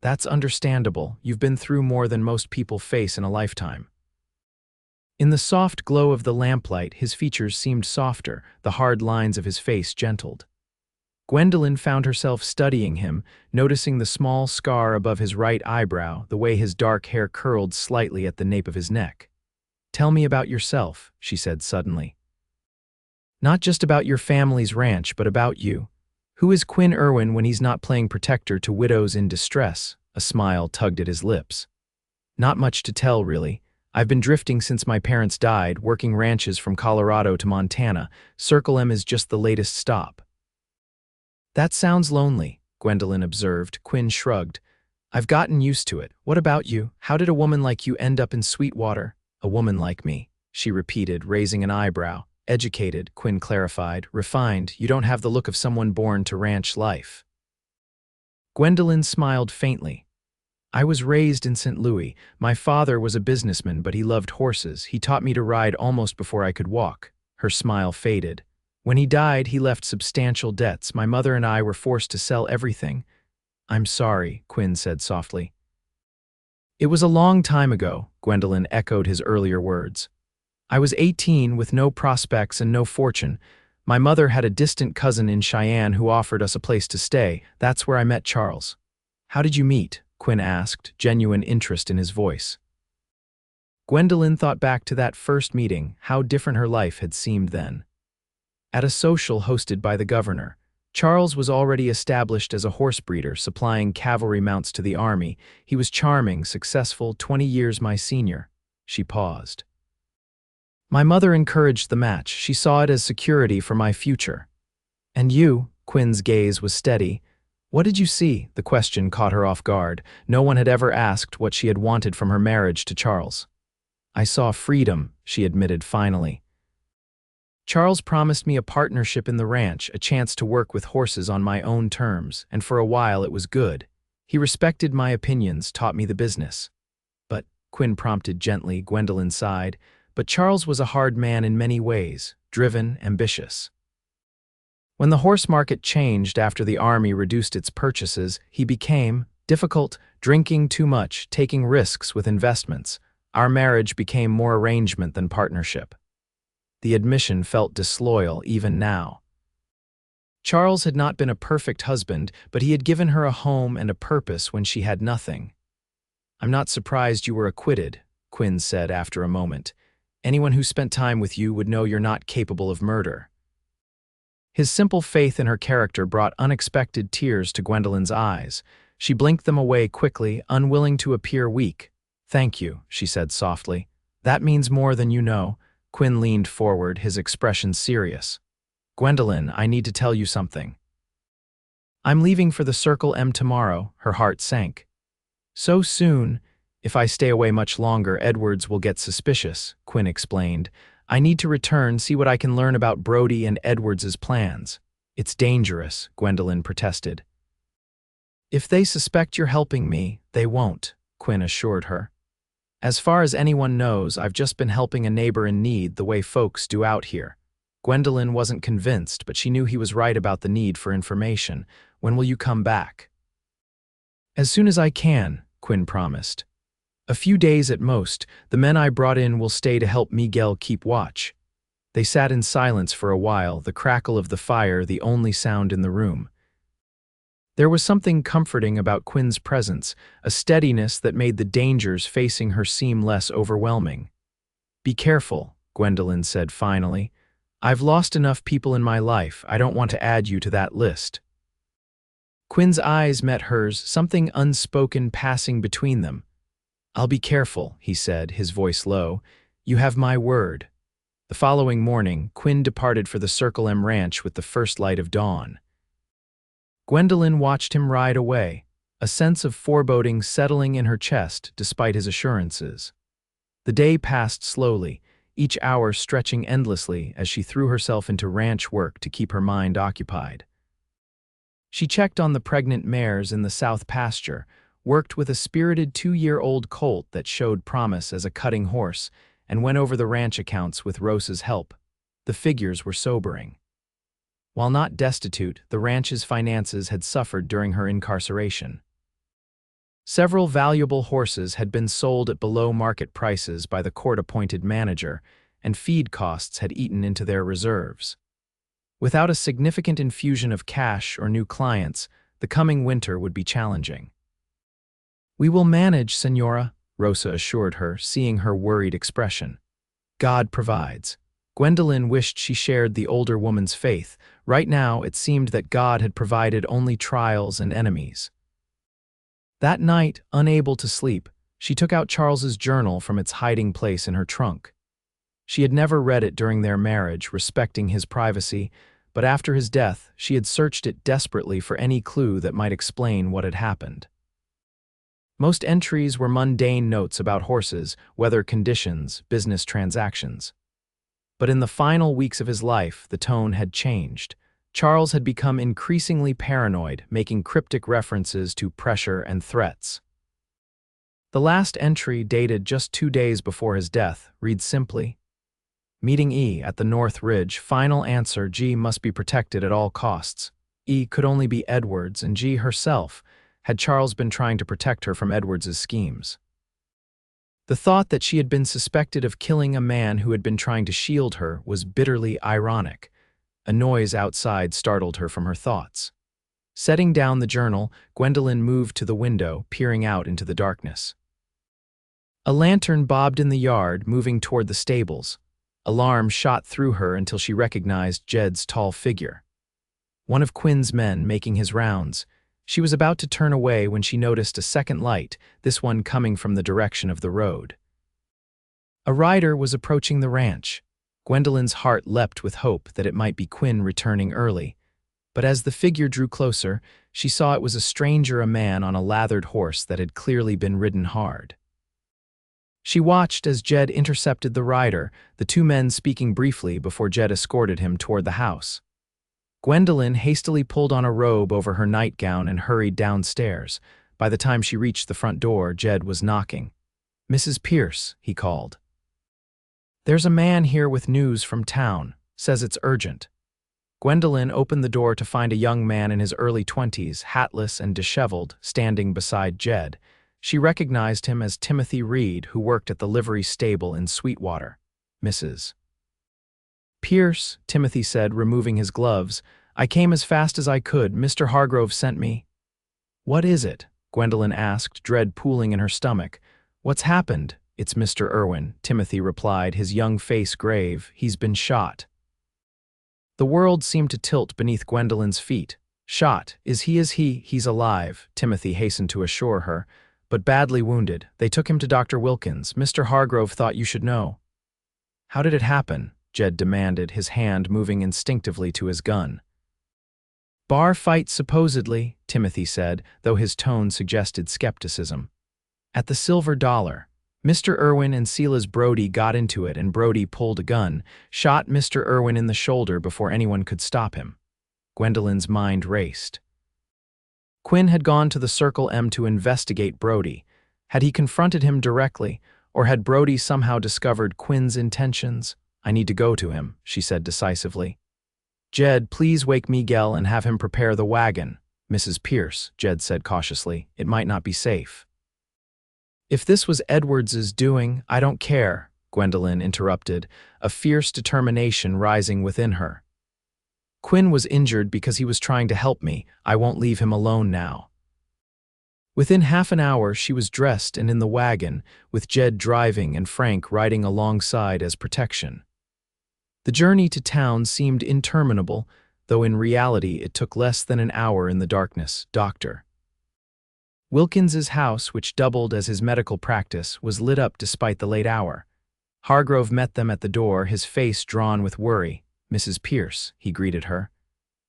"That's understandable. You've been through more than most people face in a lifetime." In the soft glow of the lamplight, his features seemed softer, the hard lines of his face gentled. Gwendolyn found herself studying him, noticing the small scar above his right eyebrow, the way his dark hair curled slightly at the nape of his neck. "Tell me about yourself," she said suddenly. "Not just about your family's ranch, but about you. Who is Quinn Irwin when he's not playing protector to widows in distress?" A smile tugged at his lips. "Not much to tell, really. I've been drifting since my parents died, working ranches from Colorado to Montana. Circle M is just the latest stop." "That sounds lonely," Gwendolyn observed. Quinn shrugged. "I've gotten used to it. What about you? How did a woman like you end up in Sweetwater?" "A woman like me," she repeated, raising an eyebrow. "Educated," Quinn clarified. "Refined. You don't have the look of someone born to ranch life." Gwendolyn smiled faintly. "I was raised in St. Louis. My father was a businessman, but he loved horses. He taught me to ride almost before I could walk." Her smile faded. "When he died, he left substantial debts. My mother and I were forced to sell everything." "I'm sorry," Quinn said softly. "It was a long time ago," Gwendolyn echoed his earlier words. "I was 18 with no prospects and no fortune. My mother had a distant cousin in Cheyenne who offered us a place to stay. That's where I met Charles." "How did you meet?" Quinn asked, genuine interest in his voice. Gwendolyn thought back to that first meeting, how different her life had seemed then. At a social hosted by the governor, Charles was already established as a horse breeder, supplying cavalry mounts to the army. He was charming, successful, 20 years my senior. She paused. "My mother encouraged the match. She saw it as security for my future." "And you?" Quinn's gaze was steady. "What did you see?" The question caught her off guard. No one had ever asked what she had wanted from her marriage to Charles. "I saw freedom," she admitted finally. "Charles promised me a partnership in the ranch, a chance to work with horses on my own terms, and for a while it was good. He respected my opinions, taught me the business." "But," Quinn prompted gently, Gwendolyn sighed, "but Charles was a hard man in many ways, driven, ambitious. When the horse market changed after the army reduced its purchases, he became difficult, drinking too much, taking risks with investments. Our marriage became more arrangement than partnership. The admission felt disloyal even now. Charles had not been a perfect husband, but he had given her a home and a purpose when she had nothing. "I'm not surprised you were acquitted," Quinn said after a moment. "Anyone who spent time with you would know you're not capable of murder." His simple faith in her character brought unexpected tears to Gwendolyn's eyes. She blinked them away quickly, unwilling to appear weak. "Thank you," she said softly. "That means more than you know." Quinn leaned forward, his expression serious. "Gwendolyn, I need to tell you something." "I'm leaving for the Circle M tomorrow," her heart sank. "So soon? If I stay away much longer, Edwards will get suspicious," Quinn explained. "I need to return, see what I can learn about Brody and Edwards's plans." "It's dangerous," Gwendolyn protested. "If they suspect you're helping me, they won't," Quinn assured her. "As far as anyone knows, I've just been helping a neighbor in need the way folks do out here." Gwendolyn wasn't convinced, but she knew he was right about the need for information. "When will you come back?" "As soon as I can," Quinn promised. "A few days at most. The men I brought in will stay to help Miguel keep watch." They sat in silence for a while, the crackle of the fire the only sound in the room. There was something comforting about Quinn's presence, a steadiness that made the dangers facing her seem less overwhelming. "Be careful," Gwendolyn said finally. "I've lost enough people in my life. I don't want to add you to that list." Quinn's eyes met hers, something unspoken passing between them. "I'll be careful," he said, his voice low. "You have my word." The following morning, Quinn departed for the Circle M ranch with the first light of dawn. Gwendolyn watched him ride away, a sense of foreboding settling in her chest despite his assurances. The day passed slowly, each hour stretching endlessly as she threw herself into ranch work to keep her mind occupied. She checked on the pregnant mares in the south pasture, worked with a spirited 2-year-old colt that showed promise as a cutting horse, and went over the ranch accounts with Rosa's help. The figures were sobering. While not destitute, the ranch's finances had suffered during her incarceration. Several valuable horses had been sold at below-market prices by the court-appointed manager, and feed costs had eaten into their reserves. Without a significant infusion of cash or new clients, the coming winter would be challenging. "We will manage, Senora," Rosa assured her, seeing her worried expression. "God provides." Gwendolyn wished she shared the older woman's faith. Right now, it seemed that God had provided only trials and enemies. That night, unable to sleep, she took out Charles's journal from its hiding place in her trunk. She had never read it during their marriage, respecting his privacy, but after his death, she had searched it desperately for any clue that might explain what had happened. Most entries were mundane notes about horses, weather conditions, business transactions. But in the final weeks of his life, the tone had changed. Charles had become increasingly paranoid, making cryptic references to pressure and threats. The last entry, dated just 2 days before his death, reads simply, "Meeting E at the North Ridge. Final answer, G must be protected at all costs." E could only be Edwards, and G herself, had Charles been trying to protect her from Edwards's schemes. The thought that she had been suspected of killing a man who had been trying to shield her was bitterly ironic. A noise outside startled her from her thoughts. Setting down the journal, Gwendolyn moved to the window, peering out into the darkness. A lantern bobbed in the yard, moving toward the stables. Alarm shot through her until she recognized Jed's tall figure. One of Quinn's men making his rounds. She was about to turn away when she noticed a second light, this one coming from the direction of the road. A rider was approaching the ranch. Gwendolyn's heart leapt with hope that it might be Quinn returning early. But as the figure drew closer, she saw it was a stranger, a man on a lathered horse that had clearly been ridden hard. She watched as Jed intercepted the rider, the 2 men speaking briefly before Jed escorted him toward the house. Gwendolyn hastily pulled on a robe over her nightgown and hurried downstairs. By the time she reached the front door, Jed was knocking. "Mrs. Pierce," he called. "There's a man here with news from town. Says it's urgent." Gwendolyn opened the door to find a young man in his early 20s, hatless and disheveled, standing beside Jed. She recognized him as Timothy Reed, who worked at the livery stable in Sweetwater. Mrs. Pierce, Timothy said, removing his gloves. I came as fast as I could. Mr. Hargrove sent me. What is it? Gwendolyn asked, dread pooling in her stomach. What's happened? It's Mr. Irwin, Timothy replied, his young face grave. He's been shot. The world seemed to tilt beneath Gwendolyn's feet. Shot. Is he? He's alive, Timothy hastened to assure her, but badly wounded. They took him to Dr. Wilkins. Mr. Hargrove thought you should know. How did it happen? Jed demanded, his hand moving instinctively to his gun. Bar fight supposedly, Timothy said, though his tone suggested skepticism. At the Silver Dollar, Mr. Irwin and Silas Brody got into it and Brody pulled a gun, shot Mr. Irwin in the shoulder before anyone could stop him. Gwendolyn's mind raced. Quinn had gone to the Circle M to investigate Brody. Had he confronted him directly, or had Brody somehow discovered Quinn's intentions? I need to go to him, she said decisively. Jed, please wake Miguel and have him prepare the wagon. Mrs. Pierce, Jed said cautiously, it might not be safe. If this was Edwards's doing, I don't care, Gwendolyn interrupted, a fierce determination rising within her. Quinn was injured because he was trying to help me. I won't leave him alone now. Within half an hour, she was dressed and in the wagon, with Jed driving and Frank riding alongside as protection. The journey to town seemed interminable, though in reality it took less than an hour in the darkness. Dr. Wilkins's house, which doubled as his medical practice, was lit up despite the late hour. Hargrove met them at the door, his face drawn with worry. Mrs. Pierce, he greeted her.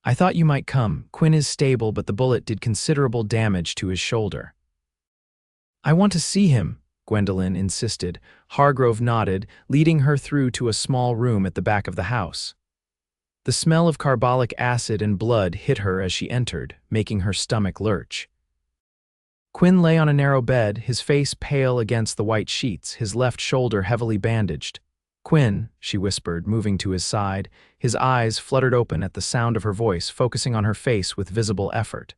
I thought you might come. Quinn is stable, but the bullet did considerable damage to his shoulder. I want to see him, Gwendolyn insisted. Hargrove nodded, leading her through to a small room at the back of the house. The smell of carbolic acid and blood hit her as she entered, making her stomach lurch. Quinn lay on a narrow bed, his face pale against the white sheets, his left shoulder heavily bandaged. Quinn, she whispered, moving to his side, his eyes fluttered open at the sound of her voice, focusing on her face with visible effort.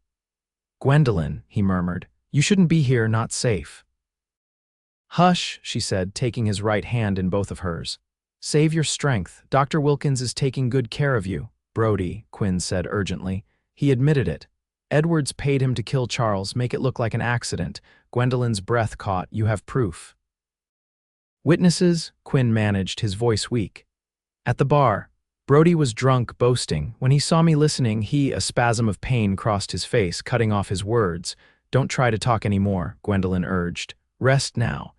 Gwendolyn, he murmured, you shouldn't be here, not safe. Hush, she said, taking his right hand in both of hers. Save your strength. Dr. Wilkins is taking good care of you. Brody, Quinn said urgently. He admitted it. Edwards paid him to kill Charles, make it look like an accident. Gwendolyn's breath caught. You have proof. Witnesses, Quinn managed, his voice weak. At the bar, Brody was drunk, boasting. When he saw me listening, a spasm of pain crossed his face, cutting off his words. Don't try to talk anymore, Gwendolyn urged. Rest now.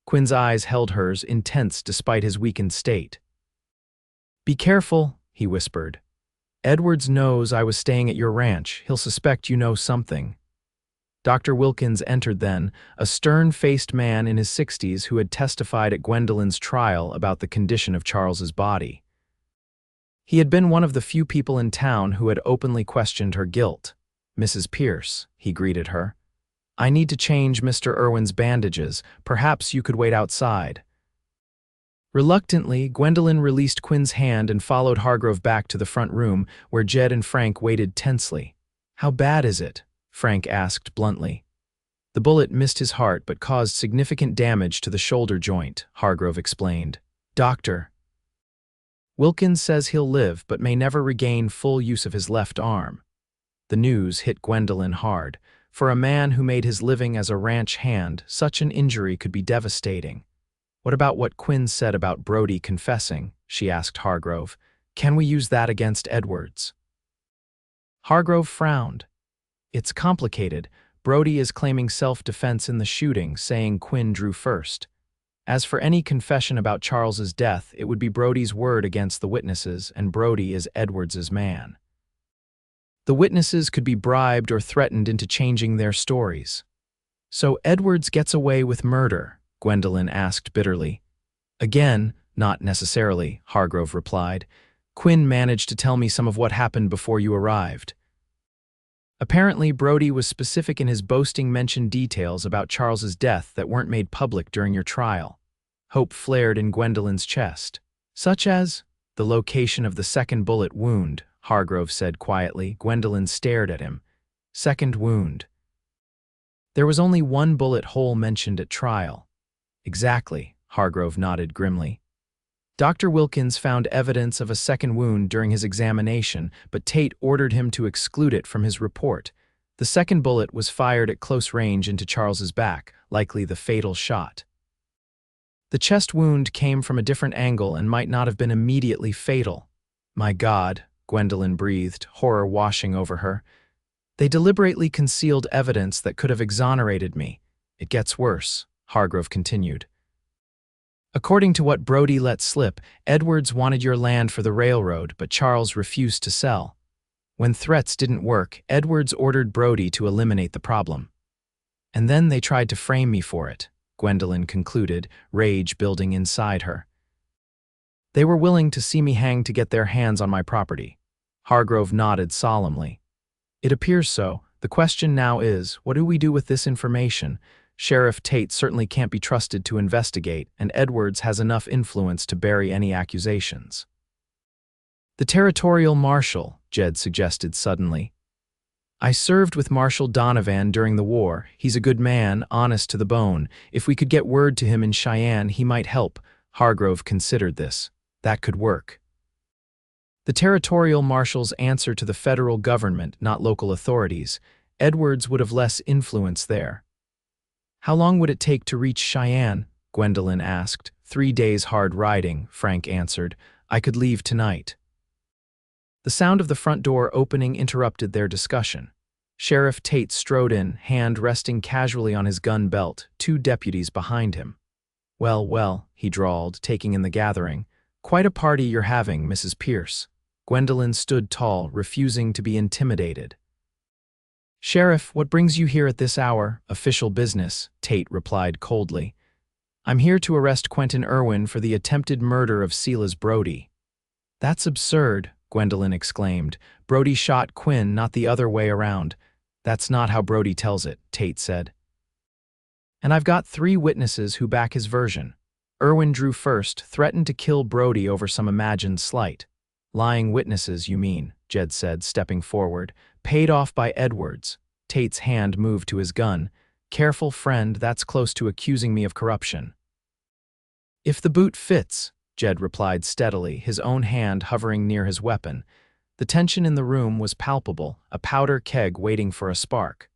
Quinn's eyes held hers, intense despite his weakened state. Be careful, he whispered. Edwards knows I was staying at your ranch. He'll suspect you know something. Dr. Wilkins entered then, a stern-faced man in his 60s who had testified at Gwendolyn's trial about the condition of Charles's body. He had been one of the few people in town who had openly questioned her guilt. Mrs. Pierce, he greeted her. I need to change Mr. Irwin's bandages. Perhaps you could wait outside. Reluctantly, Gwendolyn released Quinn's hand and followed Hargrove back to the front room, where Jed and Frank waited tensely. How bad is it? Frank asked bluntly. The bullet missed his heart but caused significant damage to the shoulder joint, Hargrove explained. Doctor. Wilkins says he'll live but may never regain full use of his left arm. The news hit Gwendolyn hard. For a man who made his living as a ranch hand, such an injury could be devastating. What about what Quinn said about Brody confessing? She asked Hargrove. Can we use that against Edwards? Hargrove frowned. It's complicated. Brody is claiming self-defense in the shooting, saying Quinn drew first. As for any confession about Charles's death, it would be Brody's word against the witnesses, and Brody is Edwards's man. The witnesses could be bribed or threatened into changing their stories. So Edwards gets away with murder? Gwendolyn asked bitterly. Again, not necessarily, Hargrove replied. Quinn managed to tell me some of what happened before you arrived. Apparently, Brody was specific in his boasting, mentioned details about Charles's death that weren't made public during your trial. Hope flared in Gwendolyn's chest. Such as the location of the second bullet wound, Hargrove said quietly. Gwendolyn stared at him. Second wound. There was only one bullet hole mentioned at trial. Exactly, Hargrove nodded grimly. Dr. Wilkins found evidence of a second wound during his examination, but Tate ordered him to exclude it from his report. The second bullet was fired at close range into Charles's back, likely the fatal shot. The chest wound came from a different angle and might not have been immediately fatal. My God, Gwendolyn breathed, horror washing over her. They deliberately concealed evidence that could have exonerated me. It gets worse, Hargrove continued. According to what Brody let slip, Edwards wanted your land for the railroad, but Charles refused to sell. When threats didn't work, Edwards ordered Brody to eliminate the problem. And then they tried to frame me for it, Gwendolyn concluded, rage building inside her. They were willing to see me hang to get their hands on my property. Hargrove nodded solemnly. It appears so. The question now is, what do we do with this information? Sheriff Tate certainly can't be trusted to investigate, and Edwards has enough influence to bury any accusations. The territorial marshal, Jed suggested suddenly. I served with Marshal Donovan during the war. He's a good man, honest to the bone. If we could get word to him in Cheyenne, he might help. Hargrove considered this. That could work. The territorial marshal's answer to the federal government, not local authorities. Edwards would have less influence there. How long would it take to reach Cheyenne? Gwendolyn asked. 3 days hard riding, Frank answered. I could leave tonight. The sound of the front door opening interrupted their discussion. Sheriff Tate strode in, hand resting casually on his gun belt, 2 deputies behind him. Well, well, he drawled, taking in the gathering. Quite a party you're having, Mrs. Pierce. Gwendolyn stood tall, refusing to be intimidated. Sheriff, what brings you here at this hour? Official business, Tate replied coldly. I'm here to arrest Quinn Irwin for the attempted murder of Silas Brody. That's absurd, Gwendolyn exclaimed. Brody shot Quinn, not the other way around. That's not how Brody tells it, Tate said. And I've got 3 witnesses who back his version. Irwin drew first, threatened to kill Brody over some imagined slight. Lying witnesses, you mean, Jed said, stepping forward. Paid off by Edwards. Tate's hand moved to his gun. Careful, friend, that's close to accusing me of corruption. If the boot fits, Jed replied steadily, his own hand hovering near his weapon. The tension in the room was palpable, a powder keg waiting for a spark.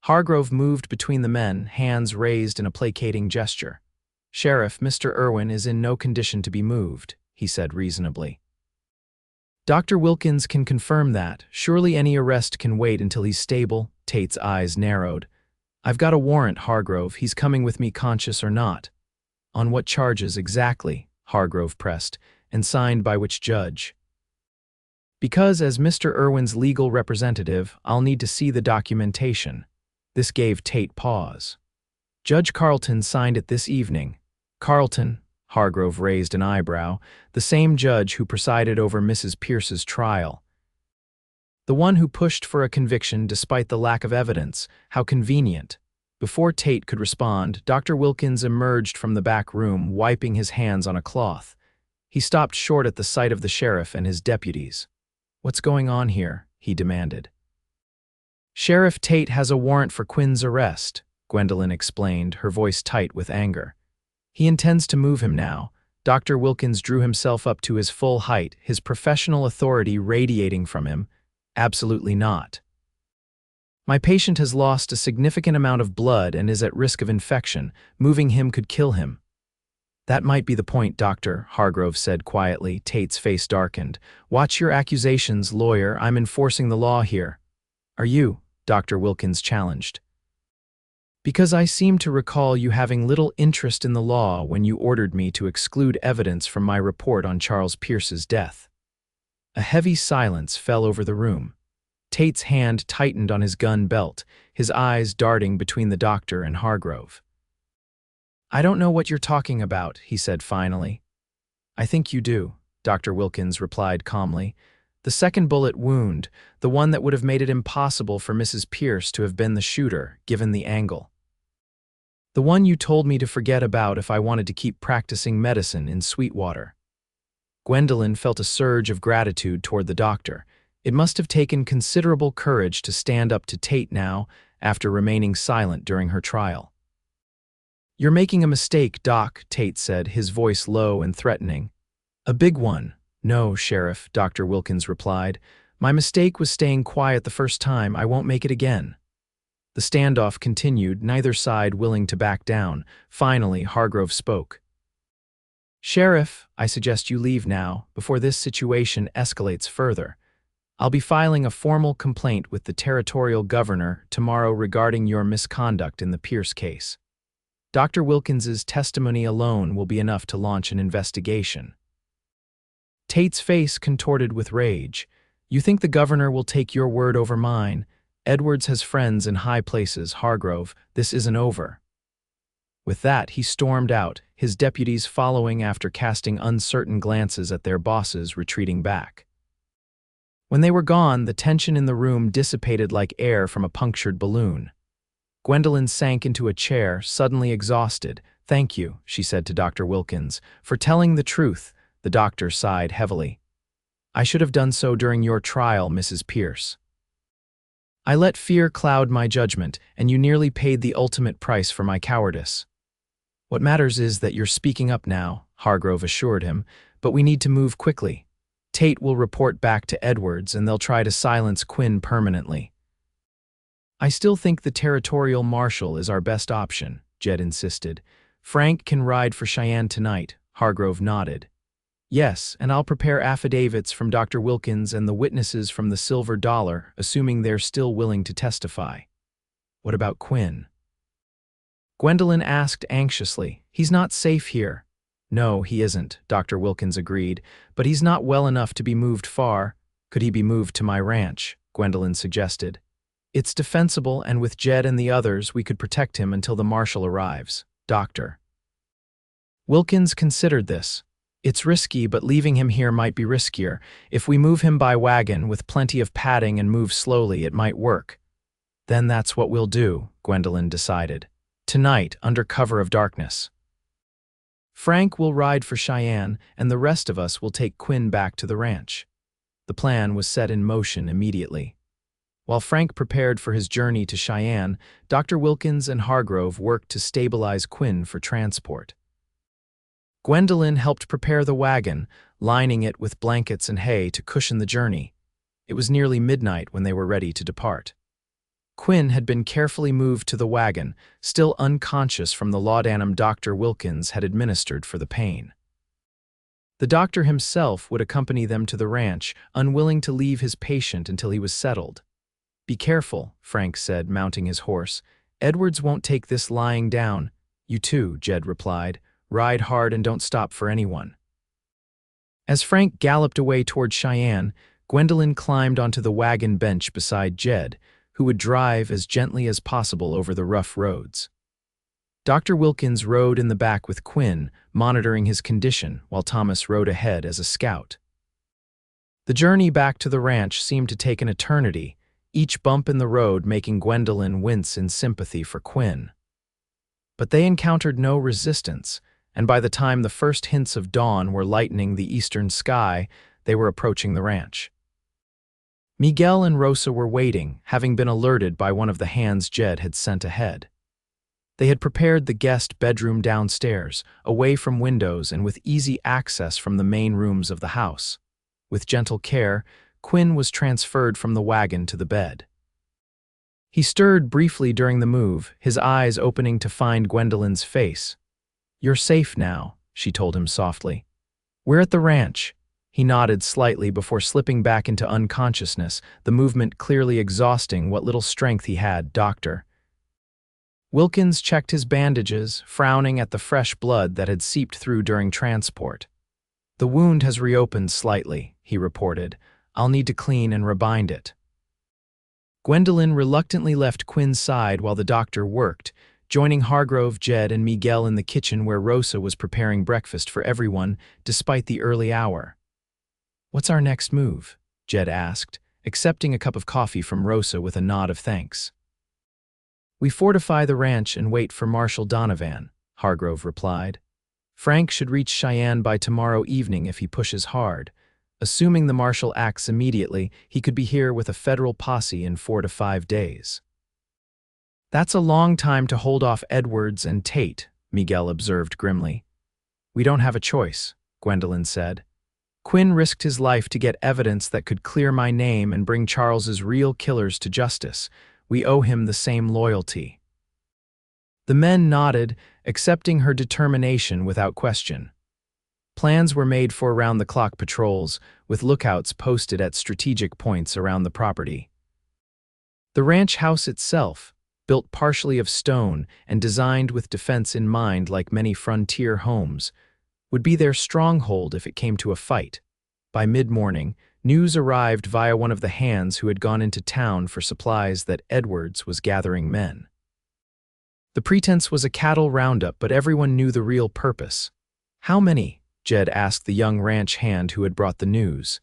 Hargrove moved between the men, hands raised in a placating gesture. Sheriff, Mr. Irwin is in no condition to be moved, he said reasonably. Dr. Wilkins can confirm that. Surely any arrest can wait until he's stable. Tate's eyes narrowed. I've got a warrant, Hargrove. He's coming with me, conscious or not. On what charges exactly? Hargrove pressed. And signed by which judge? Because as Mr. Irwin's legal representative, I'll need to see the documentation. This gave Tate pause. Judge Carlton signed it this evening. Carlton? Hargrove raised an eyebrow. The same judge who presided over Mrs. Pierce's trial. The one who pushed for a conviction despite the lack of evidence. How convenient. Before Tate could respond, Dr. Wilkins emerged from the back room, wiping his hands on a cloth. He stopped short at the sight of the sheriff and his deputies. What's going on here? He demanded. Sheriff Tate has a warrant for Quinn's arrest, Gwendolyn explained, her voice tight with anger. He intends to move him now. Dr. Wilkins drew himself up to his full height, his professional authority radiating from him. Absolutely not. My patient has lost a significant amount of blood and is at risk of infection. Moving him could kill him. That might be the point, Doctor, Hargrove said quietly. Tate's face darkened. Watch your accusations, lawyer. I'm enforcing the law here. Are you? Dr. Wilkins challenged. Because I seem to recall you having little interest in the law when you ordered me to exclude evidence from my report on Charles Pierce's death. A heavy silence fell over the room. Tate's hand tightened on his gun belt, his eyes darting between the doctor and Hargrove. I don't know what you're talking about, he said finally. I think you do, Dr. Wilkins replied calmly. The second bullet wound, the one that would have made it impossible for Mrs. Pierce to have been the shooter, given the angle. The one you told me to forget about if I wanted to keep practicing medicine in Sweetwater. Gwendolyn felt a surge of gratitude toward the doctor. It must have taken considerable courage to stand up to Tate now, after remaining silent during her trial. "You're making a mistake, Doc," Tate said, his voice low and threatening. "A big one." "No, Sheriff," Dr. Wilkins replied. "My mistake was staying quiet the first time. I won't make it again." The standoff continued, neither side willing to back down. Finally, Hargrove spoke. "Sheriff, I suggest you leave now, before this situation escalates further. I'll be filing a formal complaint with the territorial governor tomorrow regarding your misconduct in the Pierce case. Dr. Wilkins's testimony alone will be enough to launch an investigation." Tate's face contorted with rage. "You think the governor will take your word over mine? Edwards has friends in high places, Hargrove. This isn't over." With that, he stormed out, his deputies following after casting uncertain glances at their bosses retreating back. When they were gone, the tension in the room dissipated like air from a punctured balloon. Gwendolyn sank into a chair, suddenly exhausted. "Thank you," she said to Dr. Wilkins, "for telling the truth." The doctor sighed heavily. "I should have done so during your trial, Mrs. Pierce. I let fear cloud my judgment, and you nearly paid the ultimate price for my cowardice." "What matters is that you're speaking up now," Hargrove assured him, "but we need to move quickly. Tate will report back to Edwards, and they'll try to silence Quinn permanently." "I still think the territorial marshal is our best option," Jed insisted. "Frank can ride for Cheyenne tonight." Hargrove nodded. "Yes, and I'll prepare affidavits from Dr. Wilkins and the witnesses from the Silver Dollar, assuming they're still willing to testify." "What about Quinn?" Gwendolyn asked anxiously. "He's not safe here." "No, he isn't," Dr. Wilkins agreed, "but he's not well enough to be moved far." "Could he be moved to my ranch?" Gwendolyn suggested. "It's defensible, and with Jed and the others, we could protect him until the marshal arrives." Dr. Wilkins considered this. "It's risky, but leaving him here might be riskier. If we move him by wagon with plenty of padding and move slowly, it might work." "Then that's what we'll do," Gwendolyn decided. "Tonight, under cover of darkness. Frank will ride for Cheyenne, and the rest of us will take Quinn back to the ranch." The plan was set in motion immediately. While Frank prepared for his journey to Cheyenne, Dr. Wilkins and Hargrove worked to stabilize Quinn for transport. Gwendolyn helped prepare the wagon, lining it with blankets and hay to cushion the journey. It was nearly midnight when they were ready to depart. Quinn had been carefully moved to the wagon, still unconscious from the laudanum Dr. Wilkins had administered for the pain. The doctor himself would accompany them to the ranch, unwilling to leave his patient until he was settled. "Be careful," Frank said, mounting his horse. "Edwards won't take this lying down." "You too," Jed replied. "Ride hard and don't stop for anyone." As Frank galloped away toward Cheyenne, Gwendolyn climbed onto the wagon bench beside Jed, who would drive as gently as possible over the rough roads. Dr. Wilkins rode in the back with Quinn, monitoring his condition, while Thomas rode ahead as a scout. The journey back to the ranch seemed to take an eternity, each bump in the road making Gwendolyn wince in sympathy for Quinn. But they encountered no resistance, and by the time the first hints of dawn were lightening the eastern sky, they were approaching the ranch. Miguel and Rosa were waiting, having been alerted by one of the hands Jed had sent ahead. They had prepared the guest bedroom downstairs, away from windows and with easy access from the main rooms of the house. With gentle care, Quinn was transferred from the wagon to the bed. He stirred briefly during the move, his eyes opening to find Gwendolyn's face. "You're safe now," she told him softly. "We're at the ranch." He nodded slightly before slipping back into unconsciousness, the movement clearly exhausting what little strength he had. "Doctor." Wilkins checked his bandages, frowning at the fresh blood that had seeped through during transport. "The wound has reopened slightly," he reported. "I'll need to clean and rebind it." Gwendolyn reluctantly left Quinn's side while the doctor worked, joining Hargrove, Jed, and Miguel in the kitchen where Rosa was preparing breakfast for everyone, despite the early hour. "What's our next move?" Jed asked, accepting a cup of coffee from Rosa with a nod of thanks. "We fortify the ranch and wait for Marshal Donovan," Hargrove replied. "Frank should reach Cheyenne by tomorrow evening if he pushes hard. Assuming the marshal acts immediately, he could be here with a federal posse in 4 to 5 days." That's a long time to hold off Edwards and Tate, Miguel observed grimly. We don't have a choice, Gwendolyn said. Quinn risked his life to get evidence that could clear my name and bring Charles's real killers to justice. We owe him the same loyalty. The men nodded, accepting her determination without question. Plans were made for round-the-clock patrols, with lookouts posted at strategic points around the property. The ranch house itself, built partially of stone and designed with defense in mind like many frontier homes, would be their stronghold if it came to a fight. By mid-morning, news arrived via one of the hands who had gone into town for supplies that Edwards was gathering men. The pretense was a cattle roundup, but everyone knew the real purpose. How many? Jed asked the young ranch hand who had brought the news.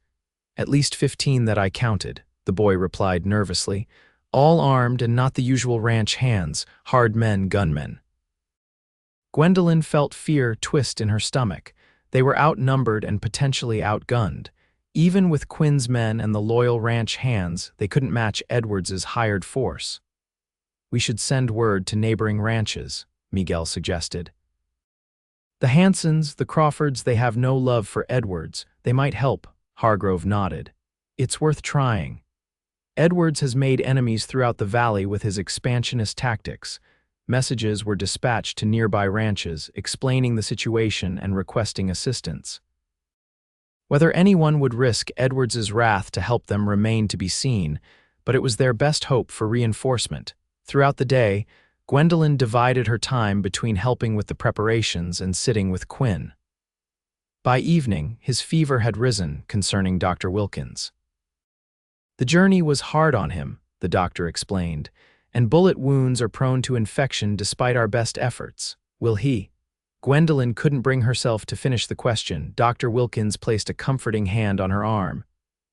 At least 15 that I counted, the boy replied nervously. All armed and not the usual ranch hands, hard men, gunmen. Gwendolyn felt fear twist in her stomach. They were outnumbered and potentially outgunned. Even with Quinn's men and the loyal ranch hands, they couldn't match Edwards's hired force. We should send word to neighboring ranches, Miguel suggested. The Hansons, the Crawfords, they have no love for Edwards. They might help, Hargrove nodded. It's worth trying. Edwards has made enemies throughout the valley with his expansionist tactics. Messages were dispatched to nearby ranches, explaining the situation and requesting assistance. Whether anyone would risk Edwards's wrath to help them remained to be seen, but it was their best hope for reinforcement. Throughout the day, Gwendolyn divided her time between helping with the preparations and sitting with Quinn. By evening, his fever had risen concerning Dr. Wilkins. The journey was hard on him, the doctor explained, and bullet wounds are prone to infection despite our best efforts. Will he? Gwendolyn couldn't bring herself to finish the question. Dr. Wilkins placed a comforting hand on her arm.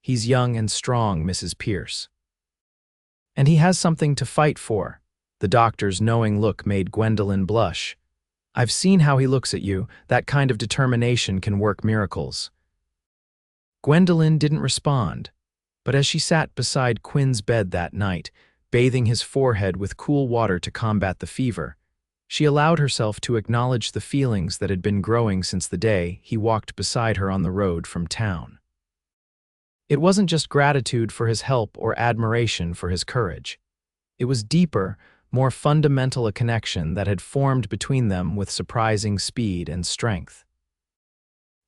He's young and strong, Mrs. Pierce. And he has something to fight for. The doctor's knowing look made Gwendolyn blush. I've seen how he looks at you. That kind of determination can work miracles. Gwendolyn didn't respond, but as she sat beside Quinn's bed that night, bathing his forehead with cool water to combat the fever, she allowed herself to acknowledge the feelings that had been growing since the day he walked beside her on the road from town. It wasn't just gratitude for his help or admiration for his courage. It was deeper, more fundamental a connection that had formed between them with surprising speed and strength.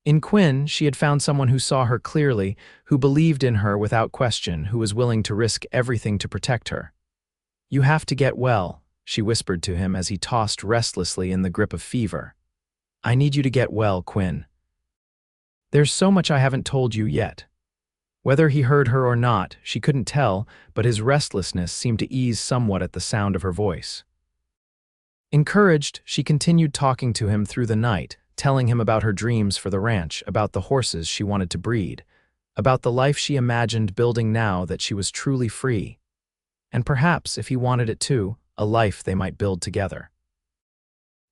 In Quinn, she had found someone who saw her clearly, who believed in her without question, who was willing to risk everything to protect her. You have to get well, she whispered to him as he tossed restlessly in the grip of fever. I need you to get well, Quinn. There's so much I haven't told you yet. Whether he heard her or not, she couldn't tell, but his restlessness seemed to ease somewhat at the sound of her voice. Encouraged, she continued talking to him through the night, telling him about her dreams for the ranch, about the horses she wanted to breed, about the life she imagined building now that she was truly free. And perhaps, if he wanted it too, a life they might build together.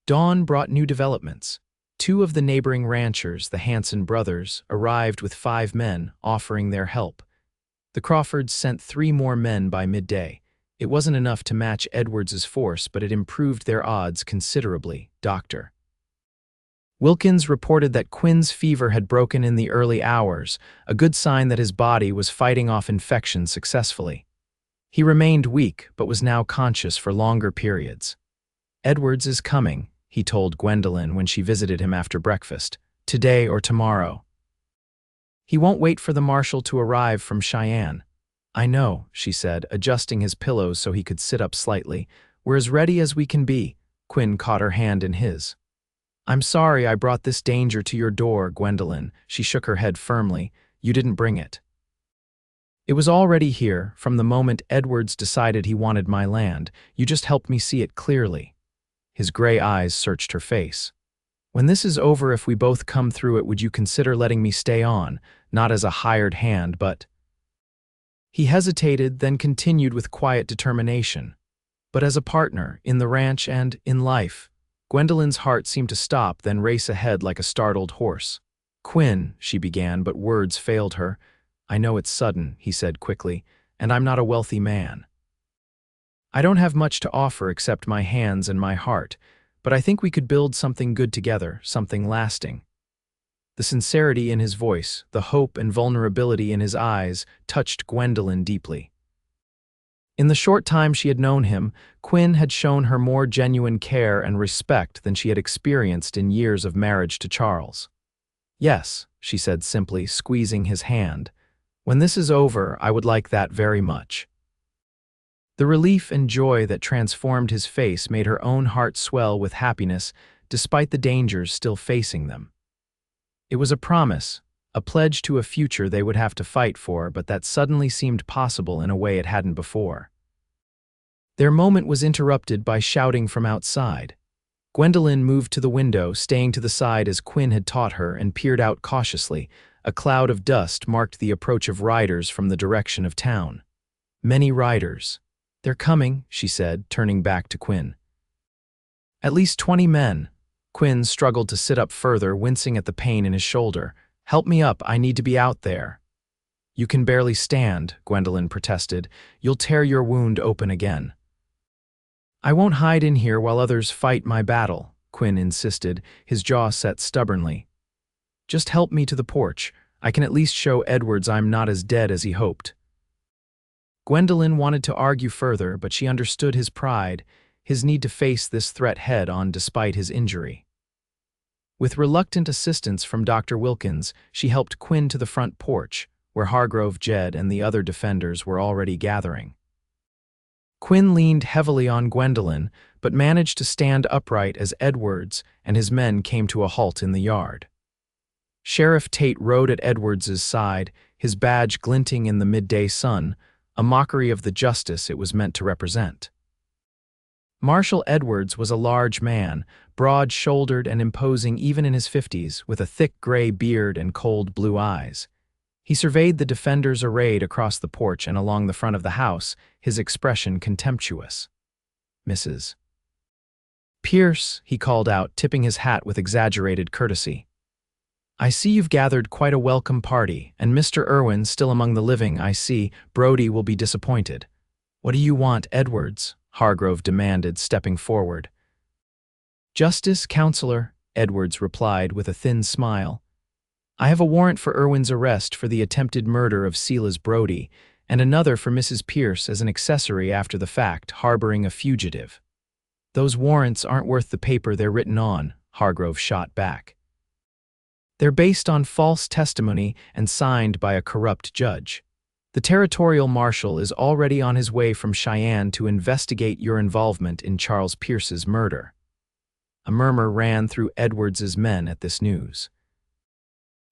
Dawn brought new developments. 2 of the neighboring ranchers, the Hanson brothers, arrived with 5 men, offering their help. The Crawfords sent 3 more men by midday. It wasn't enough to match Edwards's force, but it improved their odds considerably, Dr. Wilkins reported that Quinn's fever had broken in the early hours, a good sign that his body was fighting off infection successfully. He remained weak, but was now conscious for longer periods. Edwards is coming, he told Gwendolyn when she visited him after breakfast, today or tomorrow. He won't wait for the marshal to arrive from Cheyenne. I know, she said, adjusting his pillows so he could sit up slightly. We're as ready as we can be. Quinn caught her hand in his. I'm sorry I brought this danger to your door, Gwendolyn. She shook her head firmly. You didn't bring it. It was already here, from the moment Edwards decided he wanted my land. You just helped me see it clearly. His gray eyes searched her face. When this is over, if we both come through it, would you consider letting me stay on, not as a hired hand, but... He hesitated, then continued with quiet determination. But as a partner, in the ranch and in life. Gwendolyn's heart seemed to stop, then race ahead like a startled horse. Quinn, she began, but words failed her. I know it's sudden, he said quickly, and I'm not a wealthy man. I don't have much to offer except my hands and my heart, but I think we could build something good together, something lasting." The sincerity in his voice, the hope and vulnerability in his eyes, touched Gwendolyn deeply. In the short time she had known him, Quinn had shown her more genuine care and respect than she had experienced in years of marriage to Charles. "Yes," she said simply, squeezing his hand. "When this is over, I would like that very much." The relief and joy that transformed his face made her own heart swell with happiness, despite the dangers still facing them. It was a promise, a pledge to a future they would have to fight for, but that suddenly seemed possible in a way it hadn't before. Their moment was interrupted by shouting from outside. Gwendolyn moved to the window, staying to the side as Quinn had taught her, and peered out cautiously. A cloud of dust marked the approach of riders from the direction of town. Many riders. "They're coming," she said, turning back to Quinn. "At least 20 men." Quinn struggled to sit up further, wincing at the pain in his shoulder. "Help me up, I need to be out there." "You can barely stand," Gwendolyn protested. "You'll tear your wound open again." "I won't hide in here while others fight my battle," Quinn insisted, his jaw set stubbornly. "Just help me to the porch. I can at least show Edwards I'm not as dead as he hoped." Gwendolyn wanted to argue further, but she understood his pride, his need to face this threat head-on despite his injury. With reluctant assistance from Dr. Wilkins, she helped Quinn to the front porch, where Hargrove, Jed, and the other defenders were already gathering. Quinn leaned heavily on Gwendolyn, but managed to stand upright as Edwards and his men came to a halt in the yard. Sheriff Tate rode at Edwards's side, his badge glinting in the midday sun, a mockery of the justice it was meant to represent. Marshal Edwards was a large man, broad-shouldered and imposing even in his 50s, with a thick gray beard and cold blue eyes. He surveyed the defenders arrayed across the porch and along the front of the house, his expression contemptuous. "Mrs. Pierce," he called out, tipping his hat with exaggerated courtesy. "I see you've gathered quite a welcome party, and Mr. Irwin still among the living, I see. Brody will be disappointed." "What do you want, Edwards?" Hargrove demanded, stepping forward. "Justice, Counselor," Edwards replied with a thin smile. "I have a warrant for Irwin's arrest for the attempted murder of Silas Brody, and another for Mrs. Pierce as an accessory after the fact, harboring a fugitive." "Those warrants aren't worth the paper they're written on," Hargrove shot back. "They're based on false testimony and signed by a corrupt judge. The territorial marshal is already on his way from Cheyenne to investigate your involvement in Charles Pierce's murder." A murmur ran through Edwards's men at this news.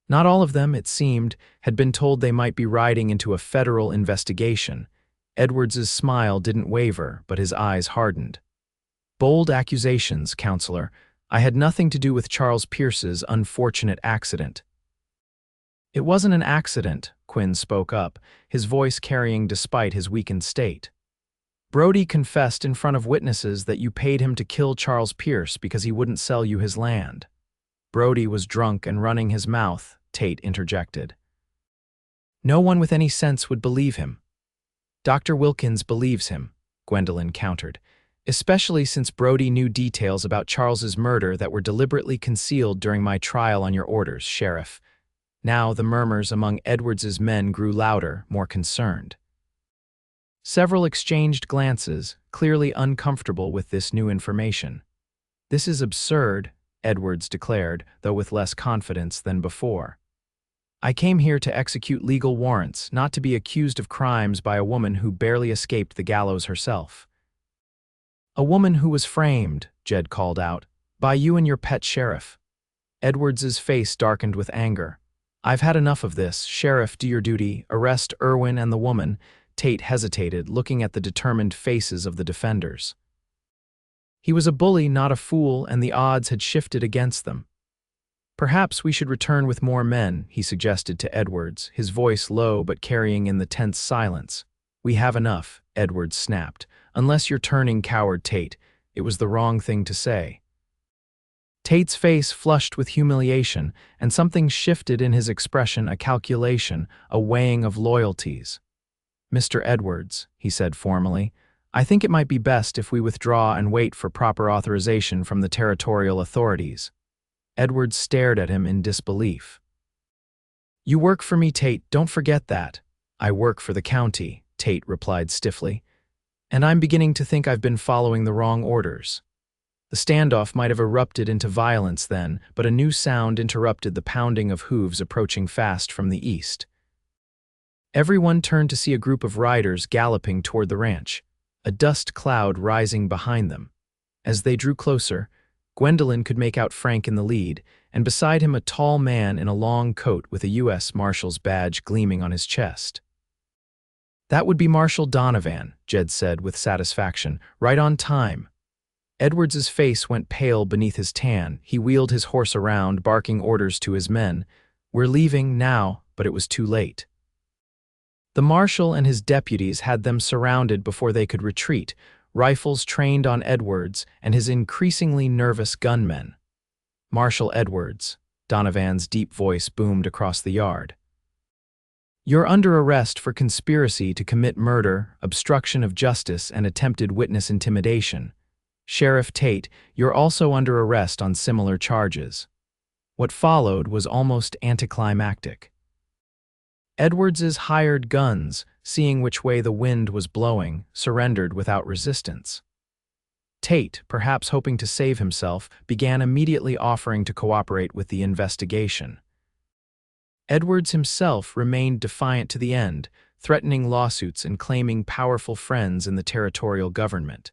Not all of them, it seemed, had been told they might be riding into a federal investigation. Edwards's smile didn't waver, but his eyes hardened. "Bold accusations, Counselor. I had nothing to do with Charles Pierce's unfortunate accident." "It wasn't an accident," Quinn spoke up, his voice carrying despite his weakened state. "Brody confessed in front of witnesses that you paid him to kill Charles Pierce because he wouldn't sell you his land." "Brody was drunk and running his mouth," Tate interjected. "No one with any sense would believe him." "Dr. Wilkins believes him," Gwendolyn countered, "especially since Brody knew details about Charles's murder that were deliberately concealed during my trial on your orders, Sheriff." Now the murmurs among Edwards's men grew louder, more concerned. Several exchanged glances, clearly uncomfortable with this new information. "This is absurd," Edwards declared, though with less confidence than before. "I came here to execute legal warrants, not to be accused of crimes by a woman who barely escaped the gallows herself." "A woman who was framed," Jed called out, "by you and your pet sheriff." Edwards's face darkened with anger. "I've had enough of this. Sheriff, do your duty. Arrest Irwin and the woman." Tate hesitated, looking at the determined faces of the defenders. He was a bully, not a fool, and the odds had shifted against them. "Perhaps we should return with more men," he suggested to Edwards, his voice low but carrying in the tense silence. "We have enough," Edwards snapped. "Unless you're turning coward, Tate. It was the wrong thing to say." Tate's face flushed with humiliation, and something shifted in his expression, a calculation, a weighing of loyalties. "Mr. Edwards," he said formally, I think it might be best if we withdraw and wait for proper authorization from the territorial authorities." Edwards stared at him in disbelief. "You work for me, Tate, don't forget that." "I work for the county," Tate replied stiffly. "And I'm beginning to think I've been following the wrong orders." The standoff might have erupted into violence then, but a new sound interrupted the pounding of hooves approaching fast from the east. Everyone turned to see a group of riders galloping toward the ranch, a dust cloud rising behind them. As they drew closer, Gwendolyn could make out Frank in the lead, and beside him a tall man in a long coat with a U.S. Marshal's badge gleaming on his chest. "That would be Marshal Donovan," Jed said with satisfaction. "Right on time." Edwards's face went pale beneath his tan. He wheeled his horse around, barking orders to his men. "We're leaving now," but it was too late. The marshal and his deputies had them surrounded before they could retreat, rifles trained on Edwards and his increasingly nervous gunmen. "Marshal Edwards," Donovan's deep voice boomed across the yard. "You're under arrest for conspiracy to commit murder, obstruction of justice, and attempted witness intimidation. Sheriff Tate, you're also under arrest on similar charges." What followed was almost anticlimactic. Edwards's hired guns, seeing which way the wind was blowing, surrendered without resistance. Tate, perhaps hoping to save himself, began immediately offering to cooperate with the investigation. Edwards himself remained defiant to the end, threatening lawsuits and claiming powerful friends in the territorial government.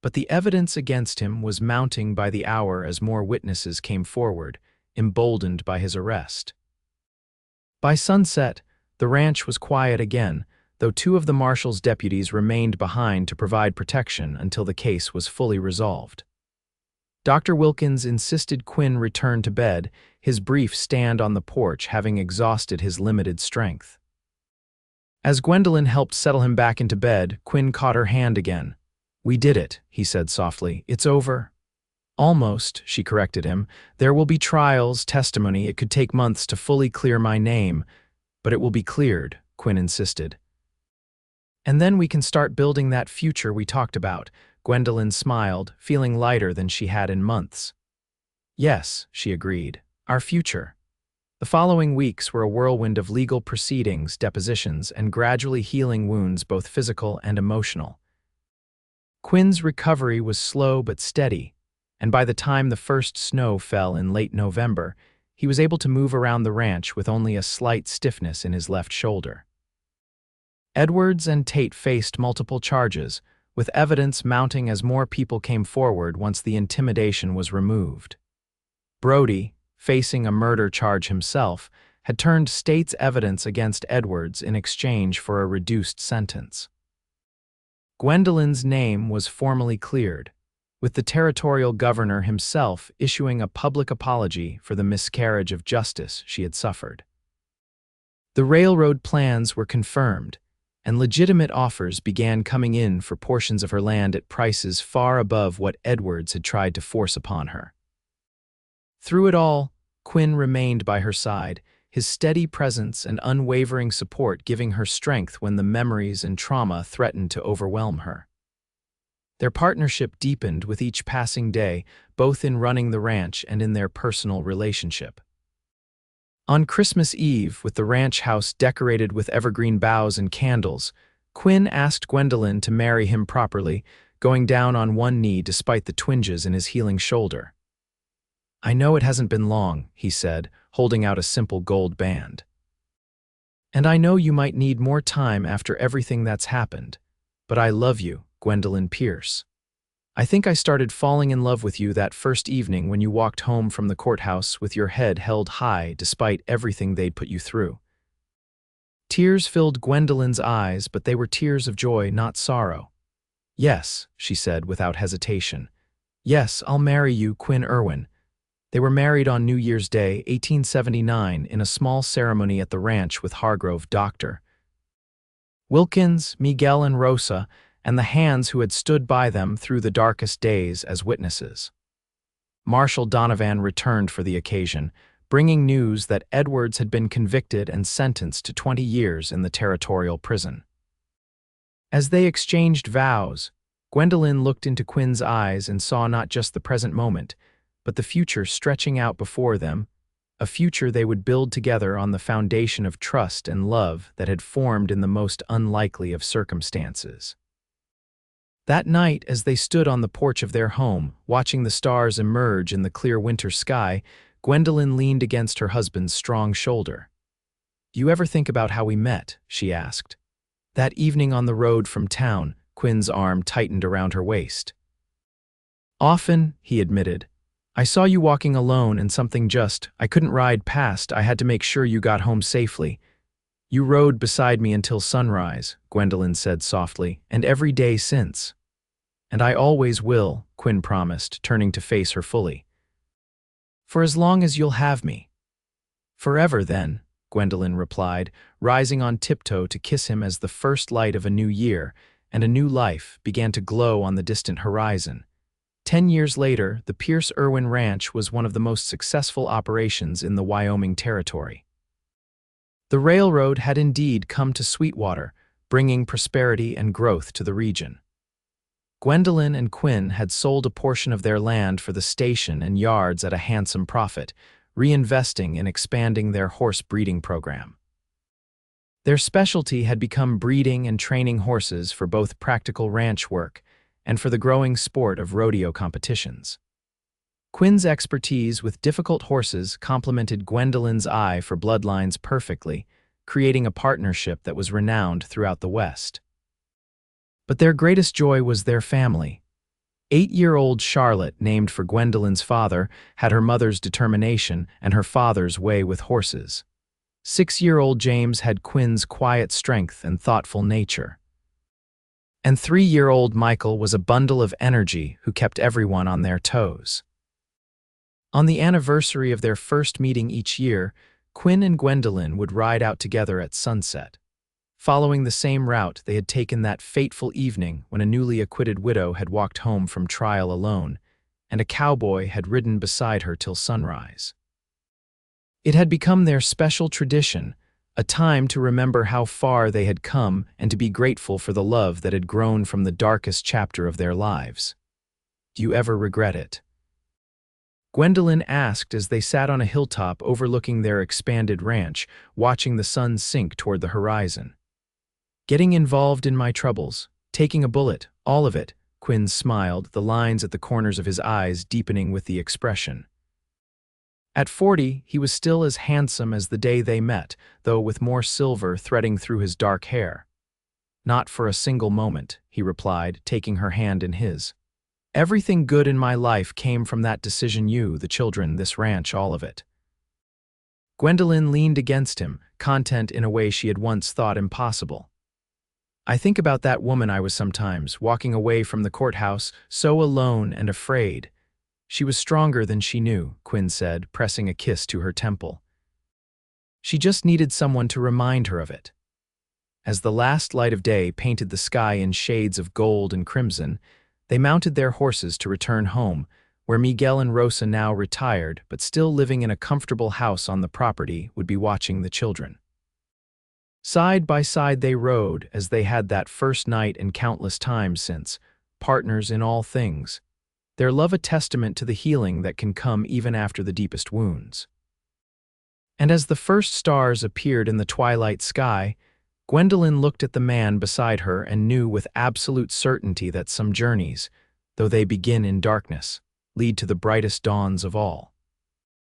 But the evidence against him was mounting by the hour as more witnesses came forward, emboldened by his arrest. By sunset, the ranch was quiet again, though two of the marshal's deputies remained behind to provide protection until the case was fully resolved. Dr. Wilkins insisted Quinn return to bed, his brief stand on the porch having exhausted his limited strength. As Gwendolyn helped settle him back into bed, Quinn caught her hand again. "We did it," he said softly. "It's over." "Almost," she corrected him. "There will be trials, testimony. It could take months to fully clear my name. But it will be cleared," Quinn insisted. "And then we can start building that future we talked about." Gwendolyn smiled, feeling lighter than she had in months. "Yes," she agreed. "Our future." The following weeks were a whirlwind of legal proceedings, depositions, and gradually healing wounds, both physical and emotional. Quinn's recovery was slow but steady, and by the time the first snow fell in late November, he was able to move around the ranch with only a slight stiffness in his left shoulder. Edwards and Tate faced multiple charges, with evidence mounting as more people came forward once the intimidation was removed. Brody, facing a murder charge himself, had turned state's evidence against Edwards in exchange for a reduced sentence. Gwendolyn's name was formally cleared, with the territorial governor himself issuing a public apology for the miscarriage of justice she had suffered. The railroad plans were confirmed, and legitimate offers began coming in for portions of her land at prices far above what Edwards had tried to force upon her. Through it all, Quinn remained by her side, his steady presence and unwavering support giving her strength when the memories and trauma threatened to overwhelm her. Their partnership deepened with each passing day, both in running the ranch and in their personal relationship. On Christmas Eve, with the ranch house decorated with evergreen boughs and candles, Quinn asked Gwendolyn to marry him properly, going down on one knee despite the twinges in his healing shoulder. "I know it hasn't been long," he said, holding out a simple gold band. "And I know you might need more time after everything that's happened, but I love you, Gwendolyn Pierce. I think I started falling in love with you that first evening when you walked home from the courthouse with your head held high despite everything they'd put you through." Tears filled Gwendolyn's eyes, but they were tears of joy, not sorrow. "Yes," she said without hesitation. "Yes, I'll marry you, Quinn Irwin." They were married on New Year's Day, 1879, in a small ceremony at the ranch with Hargrove Dr. Wilkins, Miguel, and Rosa, and the hands who had stood by them through the darkest days as witnesses. Marshal Donovan returned for the occasion, bringing news that Edwards had been convicted and sentenced to 20 years in the territorial prison. As they exchanged vows, Gwendolyn looked into Quinn's eyes and saw not just the present moment, but the future stretching out before them, a future they would build together on the foundation of trust and love that had formed in the most unlikely of circumstances. That night, as they stood on the porch of their home, watching the stars emerge in the clear winter sky, Gwendolyn leaned against her husband's strong shoulder. "Do you ever think about how we met?" she asked. That evening on the road from town, Quinn's arm tightened around her waist. "Often," he admitted. "I saw you walking alone and I couldn't ride past. I had to make sure you got home safely. You rode beside me until sunrise," Gwendolyn said softly, "and every day since." "And I always will," Quinn promised, turning to face her fully. "For as long as you'll have me." "Forever, then," Gwendolyn replied, rising on tiptoe to kiss him as the first light of a new year and a new life began to glow on the distant horizon. 10 years later, the Pierce Irwin Ranch was one of the most successful operations in the Wyoming Territory. The railroad had indeed come to Sweetwater, bringing prosperity and growth to the region. Gwendolyn and Quinn had sold a portion of their land for the station and yards at a handsome profit, reinvesting in expanding their horse breeding program. Their specialty had become breeding and training horses for both practical ranch work and for the growing sport of rodeo competitions. Quinn's expertise with difficult horses complemented Gwendolyn's eye for bloodlines perfectly, creating a partnership that was renowned throughout the West. But their greatest joy was their family. 8-year-old Charlotte, named for Gwendolyn's father, had her mother's determination and her father's way with horses. 6-year-old James had Quinn's quiet strength and thoughtful nature. And 3-year-old Michael was a bundle of energy who kept everyone on their toes. On the anniversary of their first meeting each year, Quinn and Gwendolyn would ride out together at sunset. Following the same route they had taken that fateful evening when a newly acquitted widow had walked home from trial alone, and a cowboy had ridden beside her till sunrise. It had become their special tradition, a time to remember how far they had come and to be grateful for the love that had grown from the darkest chapter of their lives. "Do you ever regret it?" Gwendolyn asked as they sat on a hilltop overlooking their expanded ranch, watching the sun sink toward the horizon. "Getting involved in my troubles, taking a bullet, all of it," Quinn smiled, the lines at the corners of his eyes deepening with the expression. At 40, he was still as handsome as the day they met, though with more silver threading through his dark hair. "Not for a single moment," he replied, taking her hand in his. "Everything good in my life came from that decision, you, the children, this ranch, all of it." Gwendolyn leaned against him, content in a way she had once thought impossible. "I think about that woman I was sometimes, walking away from the courthouse, so alone and afraid. She was stronger than she knew," Quinn said, pressing a kiss to her temple. "She just needed someone to remind her of it." As the last light of day painted the sky in shades of gold and crimson, they mounted their horses to return home, where Miguel and Rosa, now retired but still living in a comfortable house on the property, would be watching the children. Side by side they rode, as they had that first night and countless times since, partners in all things, their love a testament to the healing that can come even after the deepest wounds. And as the first stars appeared in the twilight sky, Gwendolyn looked at the man beside her and knew with absolute certainty that some journeys, though they begin in darkness, lead to the brightest dawns of all.